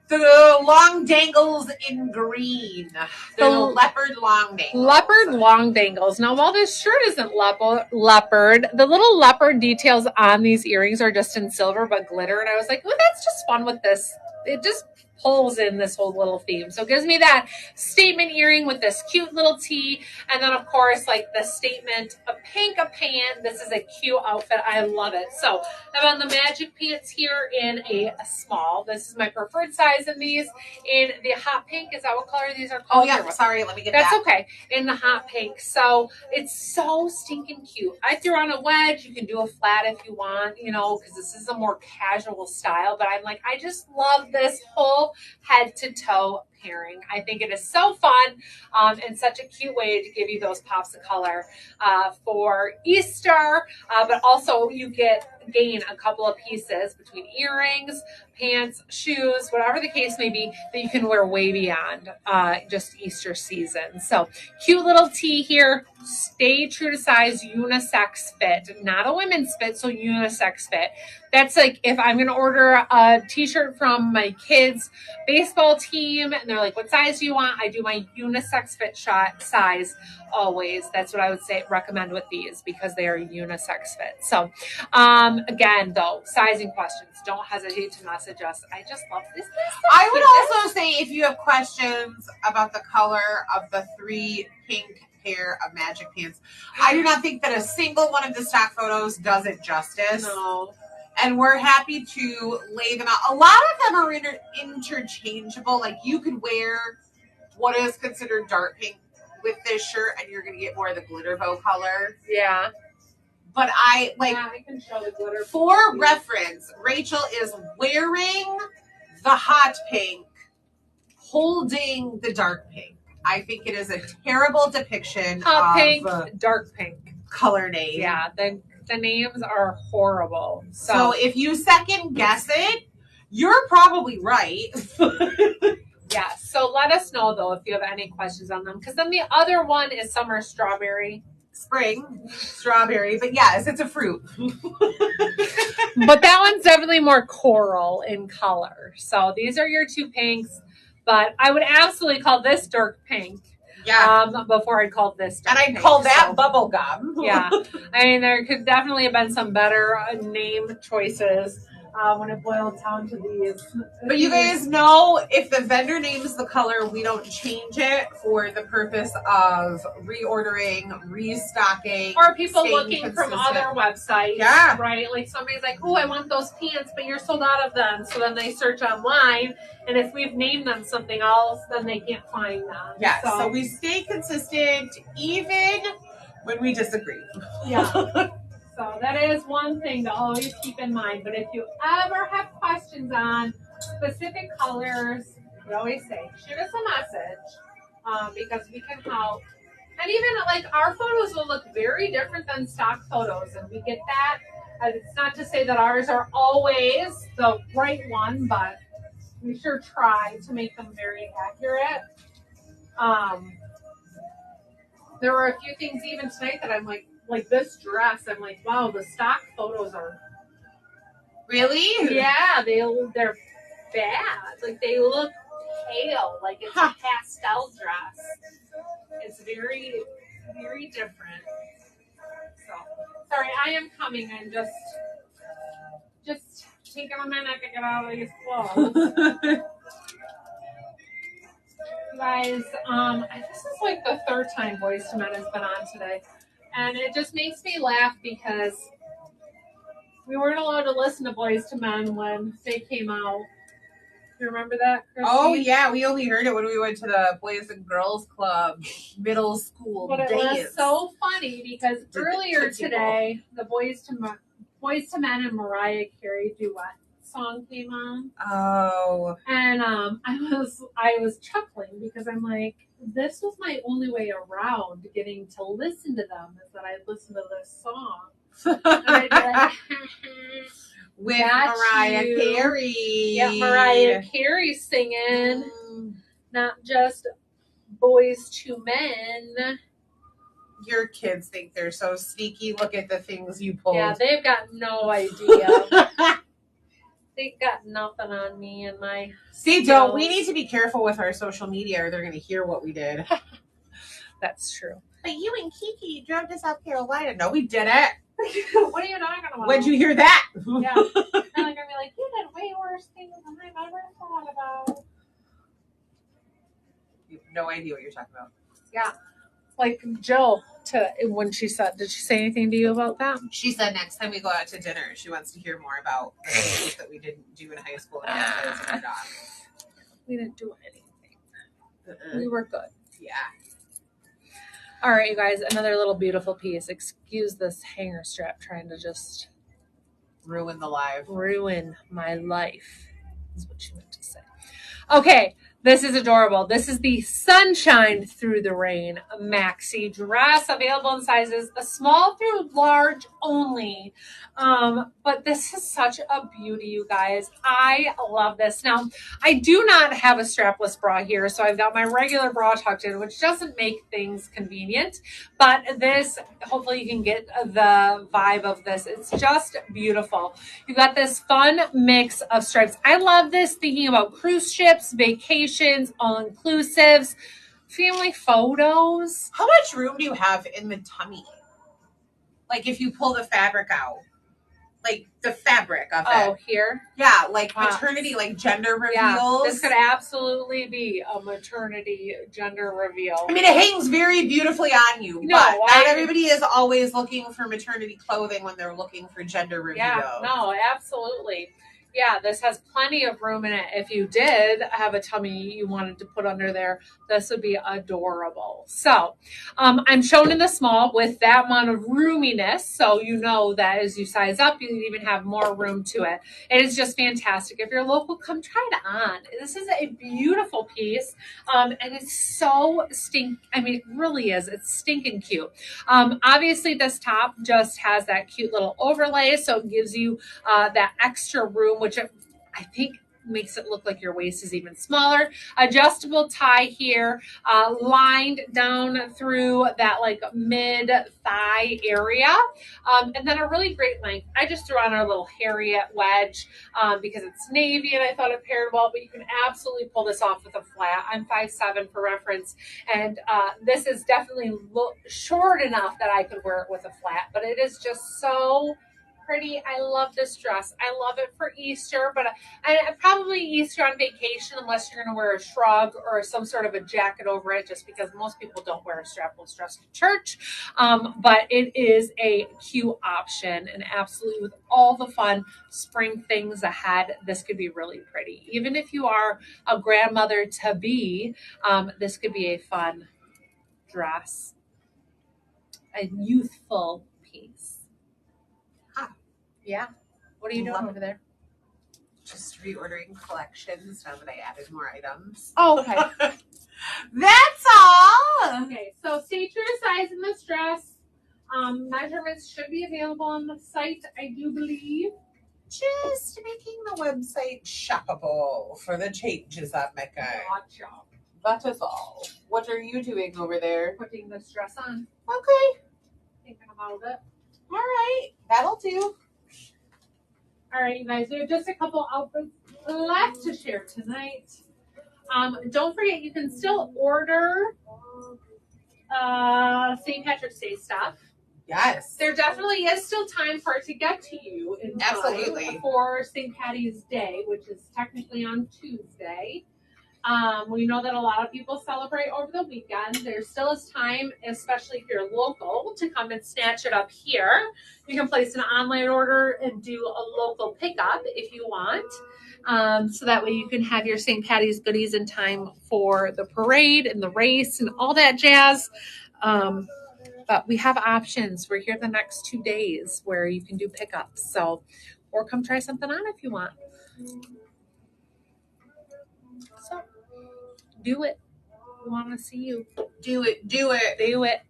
The long dangles in green. They're the leopard long dangles. Leopard long dangles. Now, while this shirt isn't leopard, the little leopard details on these earrings are just in silver but glitter. And I was like, oh, that's just fun with this. It just pulls in this whole little theme. So it gives me that statement earring with this cute little tee. And then, of course, like the statement, a pink pant. This is a cute outfit. I love it. So I'm on the magic pants here in a small. This is my preferred size in these. In the hot pink, is that what color these are called? Oh, yeah. Sorry. Let me get That's okay. In the hot pink. So it's so stinking cute. I threw on a wedge. You can do a flat if you want, you know, because this is a more casual style. But I'm like, I just love this whole head to toe pairing. I think it is so fun and such a cute way to give you those pops of color for Easter, but also you gain a couple of pieces between earrings, pants, shoes, whatever the case may be, that you can wear way beyond just Easter season. So cute little tee here. Stay true to size, unisex fit, not a women's fit, so unisex fit. That's like if I'm going to order a t-shirt from my kids' baseball team and they're like, what size do you want? I do my unisex fit shot size always. That's what I would say recommend with these because they are unisex fit. So again, though, sizing questions, don't hesitate to message us. I just love this. I would also say if you have questions about the color of the 3 pink pair of magic pants, I do not think that a single one of the stock photos does it justice. No. And we're happy to lay them out. A lot of them are interchangeable. Like you could wear what is considered dark pink with this shirt and you're going to get more of the glitter bow color. Yeah. But I can show the glitter. For reference, Rachel is wearing the hot pink, holding the dark pink. I think it is a terrible depiction hot of pink, dark pink color name. Yeah, the names are horrible. So if you second guess it, you're probably right. Yeah. So let us know though if you have any questions on them, because then the other one is summer strawberry. Spring strawberry, but yes, it's a fruit. But that one's definitely more coral in color. So these are your 2 pinks, but I would absolutely call this dark pink. Yeah. Before I called this dark and I'd pink, call that bubble gum. Yeah. I mean, there could definitely have been some better name choices when it boiled down to these. But you guys know if the vendor names the color, we don't change it for the purpose of reordering, restocking. Or people looking from other websites. Yeah. Right? Like somebody's like, oh, I want those pants, but you're sold out of them. So then they search online. And if we've named them something else, then they can't find them. Yeah. So we stay consistent even when we disagree. Yeah. So that is one thing to always keep in mind. But if you ever have questions on specific colors, we always say, shoot us a message because we can help. And even like our photos will look very different than stock photos. And we get that. And it's not to say that ours are always the right one, but we sure try to make them very accurate. There were a few things even tonight that I'm like this dress, I'm like, wow, the stock photos are really? Yeah, they're bad. Like they look pale, like it's a pastel dress. It's very, very different. So sorry, I am coming. I'm just taking a minute to get out of these clothes. You guys, this is like the 3rd time Boys to Men has been on today. And it just makes me laugh because we weren't allowed to listen to Boys to Men when they came out. You remember that, Christine? Oh, yeah. We only heard it when we went to the Boys and Girls Club middle school But it dance. was so funny because earlier today, the Boys to Men and Mariah Carey duet song came on. Oh. And I was chuckling because I'm like, this was my only way around getting to listen to them is that I'd listen to this song. And I'd be like, with Mariah Carey. Yeah, Mariah Carey singing, not just Boys to Men. Your kids think they're so sneaky. Look at the things you pulled. Yeah, they've got no idea. They've got nothing on me and my See, don't we need to be careful with our social media or they're going to hear what we did. That's true. But you and Kiki drove to South Carolina. No, we didn't. What are you talking about? When'd you hear that? Yeah. They're going to be like, you did way worse things than I've ever thought about. You have no idea what you're talking about. Yeah. Like Jill, when she said, did she say anything to you about that? She said next time we go out to dinner, she wants to hear more about the things that we didn't do in high school. And we didn't do anything. We were good. Yeah. All right, you guys, another little beautiful piece. Excuse this hanger strap trying to just ruin my life, is what she meant to say. Okay, this is adorable. This is the Sunshine Through the Rain maxi dress, available in sizes small through large only. But this is such a beauty, you guys. I love this. Now, I do not have a strapless bra here, so I've got my regular bra tucked in, which doesn't make things convenient. But this, hopefully you can get the vibe of this. It's just beautiful. You've got this fun mix of stripes. I love this, thinking about cruise ships, vacations, all-inclusives, family photos. How much room do you have in the tummy? Like if you pull the fabric out. Like the fabric of it. Oh, here? Yeah, like maternity, like gender reveals. Yeah, this could absolutely be a maternity gender reveal. I mean, it hangs very beautifully on you, but not everybody is always looking for maternity clothing when they're looking for gender reveal. Yeah, no, absolutely. Yeah, this has plenty of room in it. If you did have a tummy you wanted to put under there, this would be adorable. So I'm shown in the small with that amount of roominess. So you know that as you size up, you even have more room to it. It is just fantastic. If you're local, come try it on. This is a beautiful piece. And it's so it really is. It's stinking cute. Obviously, this top just has that cute little overlay. So it gives you that extra room, which I think makes it look like your waist is even smaller. Adjustable tie here, lined down through that like mid thigh area. And then a really great length. I just threw on our little Harriet wedge because it's navy and I thought it paired well, but you can absolutely pull this off with a flat. I'm 5'7" for reference. And this is definitely short enough that I could wear it with a flat, but it is just so pretty. I love this dress. I love it for Easter, but probably Easter on vacation unless you're going to wear a shrug or some sort of a jacket over it, just because most people don't wear a strapless dress to church. But it is a cute option, and absolutely with all the fun spring things ahead, this could be really pretty. Even if you are a grandmother to be, this could be a fun dress, a youthful piece. Yeah. What are you doing over there? Just reordering collections now that I added more items. Oh, okay. That's all. Okay, so stay true to size in this dress. Measurements should be available on the site, I do believe. Just making the website shoppable for the changes I'm making. Gotcha. That is all. What are you doing over there? Putting this dress on. Okay. Thinking about it. All right. That'll do. All right, you guys, we have just a couple outfits left to share tonight. Don't forget, you can still order St. Patrick's Day stuff. Yes. There definitely is still time for it to get to you in time for St. Patty's Day, which is technically on Tuesday. We know that a lot of people celebrate over the weekend. There still is time, especially if you're local, to come and snatch it up here. You can place an online order and do a local pickup if you want. so that way you can have your St. Patty's goodies in time for the parade and the race and all that jazz. But we have options. We're here the next 2 days where you can do pickups. So, or come try something on if you want. So, do it. We want to see you. Do it. Do it.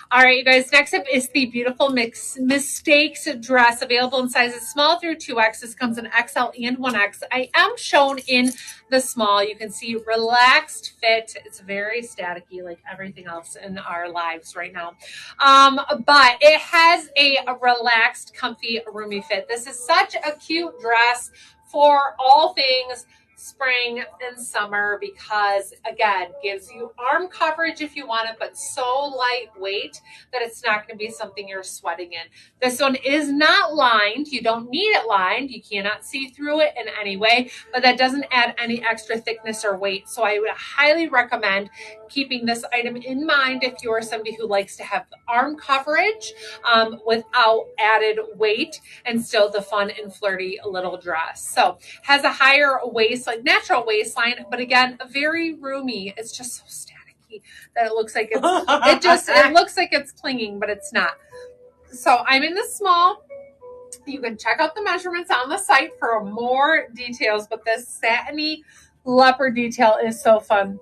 All right, you guys. Next up is the beautiful Mistakes dress, available in sizes small through 2X. This comes in XL and 1X. I am shown in the small. You can see relaxed fit. It's very staticky, like everything else in our lives right now. But it has a relaxed, comfy, roomy fit. This is such a cute dress for all things spring and summer because, again, gives you arm coverage if you want it, but so lightweight that it's not going to be something you're sweating in. This one is not lined. You don't need it lined. You cannot see through it in any way, but that doesn't add any extra thickness or weight. So I would highly recommend keeping this item in mind if you're somebody who likes to have arm coverage without added weight and still the fun and flirty little dress. So has a higher waist, like natural waistline, but again, very roomy. It's just so staticky that it looks like it looks like it's clinging, but it's not. So I'm in the small. You can check out the measurements on the site for more details, but this satiny leopard detail is so fun.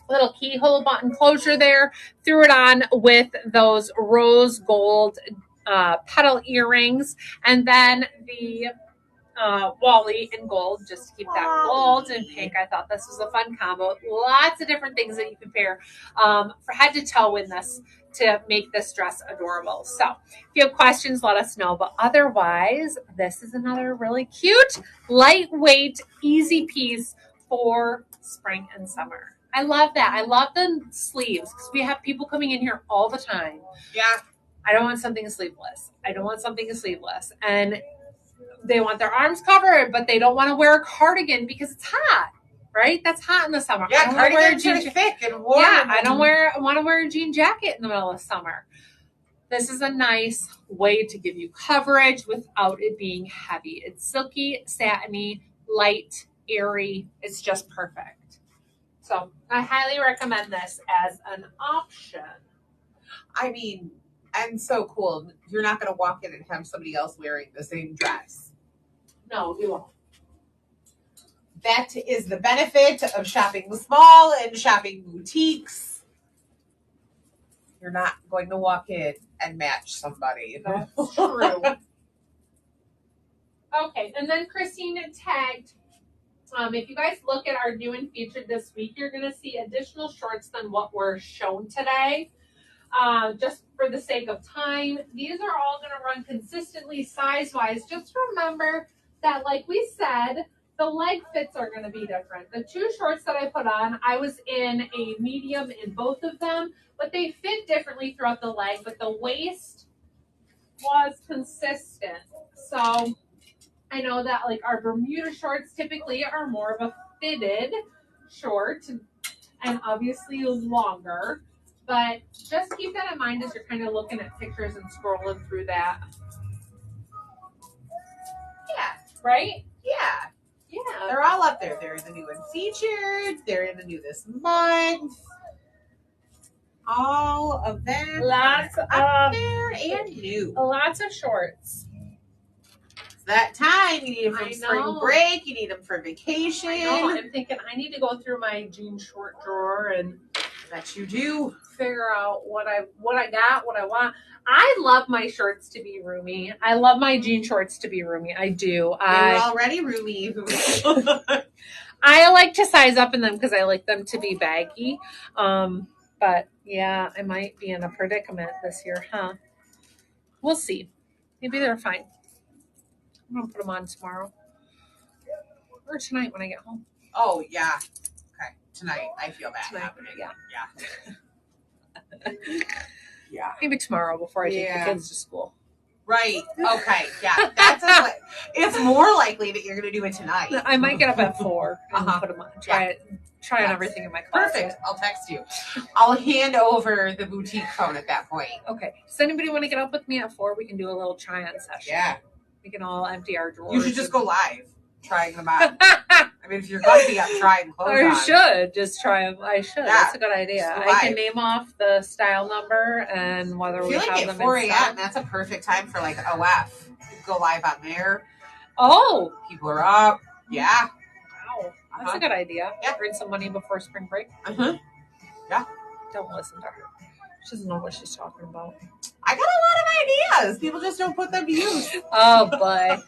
Little keyhole button closure there. Threw it on with those rose gold petal earrings, and then the Wally in gold, just to keep that gold and pink. I thought this was a fun combo. Lots of different things that you can pair for head to toe in this to make this dress adorable. So if you have questions, let us know. But otherwise, this is another really cute, lightweight, easy piece for spring and summer. I love that. I love the sleeves because we have people coming in here all the time. Yeah. I don't want something sleeveless. And they want their arms covered, but they don't want to wear a cardigan because it's hot, right? That's hot in the summer. Yeah, cardigans are thick and warm. Yeah, I don't want to wear a jean jacket in the middle of summer. This is a nice way to give you coverage without it being heavy. It's silky, satiny, light, airy. It's just perfect. So I highly recommend this as an option. I mean, and so cool. You're not going to walk in and have somebody else wearing the same dress. No, you won't. That is the benefit of shopping small and shopping boutiques. You're not going to walk in and match somebody. That's true. Okay, and then Christine tagged. If you guys look at our new and featured this week, you're going to see additional shorts than what were shown today. Just for the sake of time, these are all going to run consistently size-wise. Just remember that, like we said, the leg fits are going to be different. The two shorts that I put on, I was in a medium in both of them, but they fit differently throughout the leg, but the waist was consistent. So I know that like our Bermuda shorts typically are more of a fitted short and obviously longer, but just keep that in mind as you're kind of looking at pictures and scrolling through that. Yeah. Right? Yeah. Yeah. They're all up there. They're in the new and featured. They're in the new this month. All of them. Lots up there and new. Lots of shorts. It's that time. You need them for spring break. You need them for vacation. I know. I'm thinking I need to go through my jean short drawer and that you do figure out what I got, what I want. I love my shirts to be roomy. I love my jean shorts to be roomy. I do. They're already roomy. I like to size up in them because I like them to be baggy. But yeah, I might be in a predicament this year, huh? We'll see. Maybe they're fine. I'm gonna put them on tomorrow or tonight when I get home. Oh yeah. Okay, tonight I feel that happening. Yeah. Yeah. Maybe tomorrow before I take the kids to school. Right. Okay. Yeah. That's it's more likely that you're going to do it tonight. I might get up at 4 and put them on. Try on everything in my closet. Perfect. I'll text you. I'll hand over the boutique phone at that point. Okay. Does anybody want to get up with me at 4? We can do a little try-on session. Yeah. We can all empty our drawers. You should just go live. trying them on. I mean, if you're going to be up trying clothes Or on. should just try them. I should. Yeah, That's a good idea. just I live. can name off the style number and whether I we feel like have at them 4 in a.m. stock. that's a perfect time for like OF. Go live on there. Oh, People are up. Yeah. wow. That's a good idea. Yeah. Earn some money before spring break. Yeah. Don't listen to her. She doesn't know what she's talking about. I got a lot of ideas. People just don't put them to use. Oh, boy.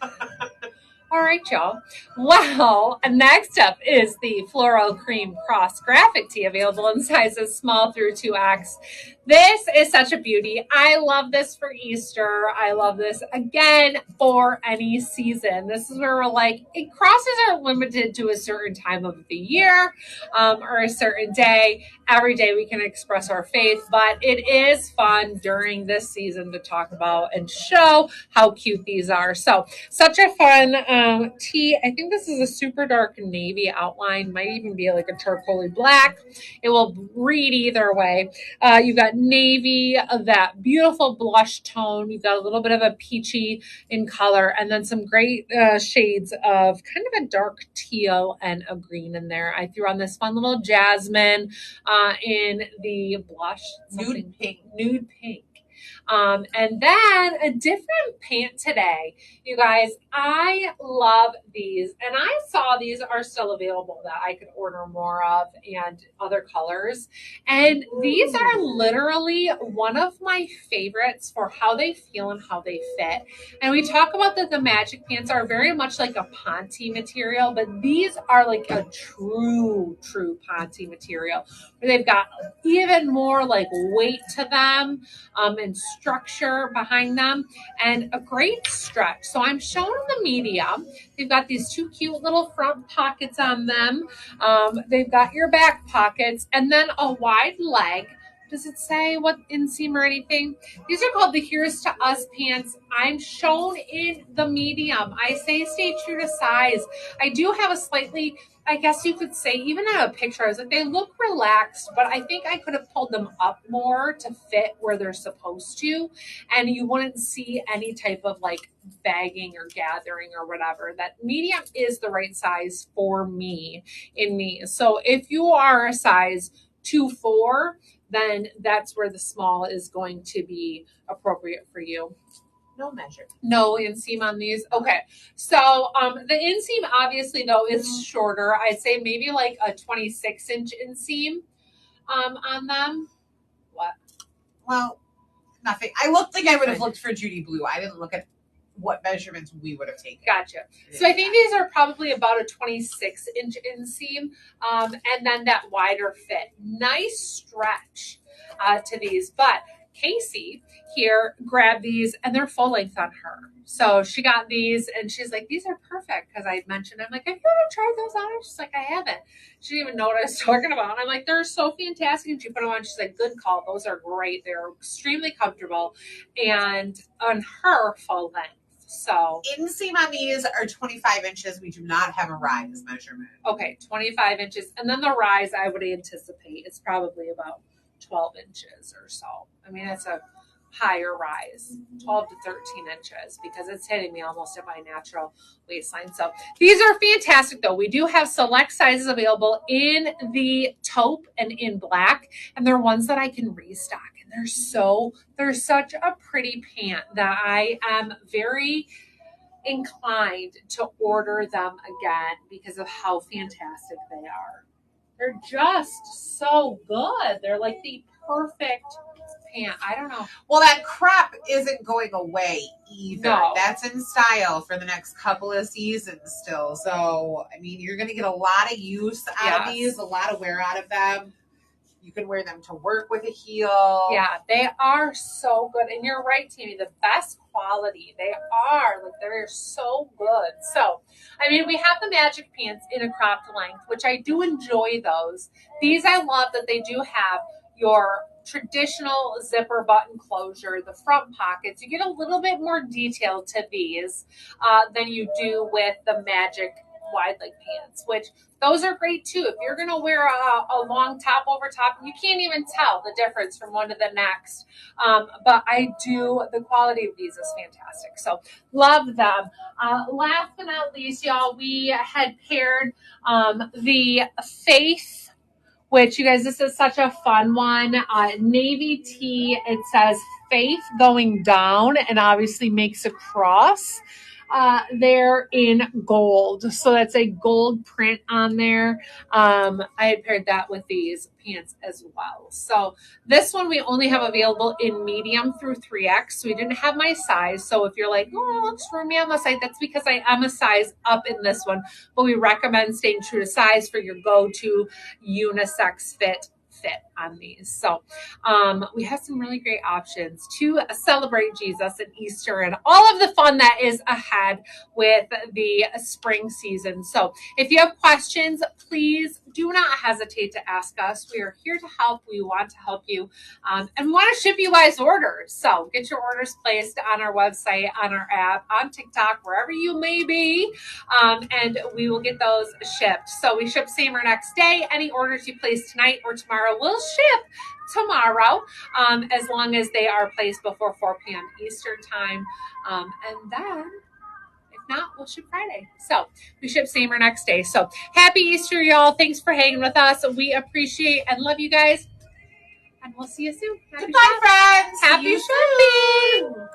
All right, y'all. Well, next up is the Floral Cream Cross Graphic Tee, available in sizes small through 2X. This is such a beauty. I love this for Easter. I love this, again, for any season. This is where we're like, crosses are limited to a certain time of the year or a certain day. Every day we can express our faith, but it is fun during this season to talk about and show how cute these are. So, such a fun tee. I think this is a super dark navy outline, might even be like a turquoise black. It will read either way. You've got navy, that beautiful blush tone. You've got a little bit of a peachy in color, and then some great shades of kind of a dark teal and a green in there. I threw on this fun little jasmine in the blush. Nude pink. Nude pink. And then a different pant today. You guys, I love these. And I saw these are still available that I could order more of and other colors. And these are literally one of my favorites for how they feel and how they fit. And we talk about that the magic pants are very much like a ponte material, but these are like a true ponte material where they've got even more like weight to them and structure behind them and a great stretch. So I'm showing the medium. They've got these two cute little front pockets on them. They've got your back pockets and then a wide leg. Does it say what inseam or anything? These are called the Here's to Us pants. I'm shown in the medium. I say stay true to size. I do have a slightly, I guess you could say, even in a picture, I was like, they look relaxed, but I think I could have pulled them up more to fit where they're supposed to. And you wouldn't see any type of like bagging or gathering or whatever. That medium is the right size for me in me. So if you are a size 2-4, then that's where the small is going to be appropriate for you. No measure. No inseam on these. Okay. So the inseam obviously though is shorter. I'd say maybe like a 26-inch inseam on them. What? Well, nothing. I looked like I would have looked for Judy Blue. I didn't look at what measurements we would have taken. Gotcha. So I think these are probably about a 26-inch inseam and then that wider fit. Nice stretch to these. But Casey here grabbed these and they're full length on her. So she got these and she's like, these are perfect because I mentioned, I'm like, have you ever tried those on? She's like, I haven't. She didn't even know what I was talking about. And I'm like, they're so fantastic. And she put them on. She's like, good call. Those are great. They're extremely comfortable and on her full length. So inseam on these are 25 inches. We do not have a rise measurement. Okay, 25 inches. And then the rise, I would anticipate, is probably about 12 inches or so. I mean, it's a higher rise, 12 to 13 inches, because it's hitting me almost at my natural waistline. So these are fantastic, though. We do have select sizes available in the taupe and in black, and they're ones that I can restock. And they're such a pretty pant that I am very inclined to order them again because of how fantastic they are. They're just so good. They're like the perfect pant. I don't know. Well, that crop isn't going away either. No. That's in style for the next couple of seasons still. So, I mean, you're going to get a lot of use out of these, a lot of wear out of them. You can wear them to work with a heel. Yeah, they are so good. And you're right, Tammy, the best quality. They are. Like, they're so good. So, I mean, we have the magic pants in a cropped length, which I do enjoy those. These I love that they do have your traditional zipper button closure, the front pockets. You get a little bit more detail to these than you do with the magic wide leg pants, which those are great too. If you're going to wear a long top over top, you can't even tell the difference from one to the next. But the quality of these is fantastic. So love them. Last but not least, y'all, we had paired the Faith, which you guys, this is such a fun one. Navy tee, it says Faith going down and obviously makes a cross. They're in gold. So that's a gold print on there. I had paired that with these pants as well. So this one we only have available in medium through 3X. So we didn't have my size. So if you're like, oh, it looks roomy on the site, that's because I am a size up in this one. But we recommend staying true to size for your go-to unisex fit on these. So we have some really great options to celebrate Jesus and Easter and all of the fun that is ahead with the spring season. So if you have questions, please do not hesitate to ask us. We are here to help. We want to help you and we want to ship you guys orders. So get your orders placed on our website, on our app, on TikTok, wherever you may be, and we will get those shipped. So we ship same or next day. Any orders you place tonight or tomorrow will ship tomorrow, as long as they are placed before 4 p.m. Eastern time. And then if not, we'll ship Friday. So we ship same or next day. So happy Easter, y'all. Thanks for hanging with us. We appreciate and love you guys. And we'll see you soon. Goodbye, friends. Happy shopping.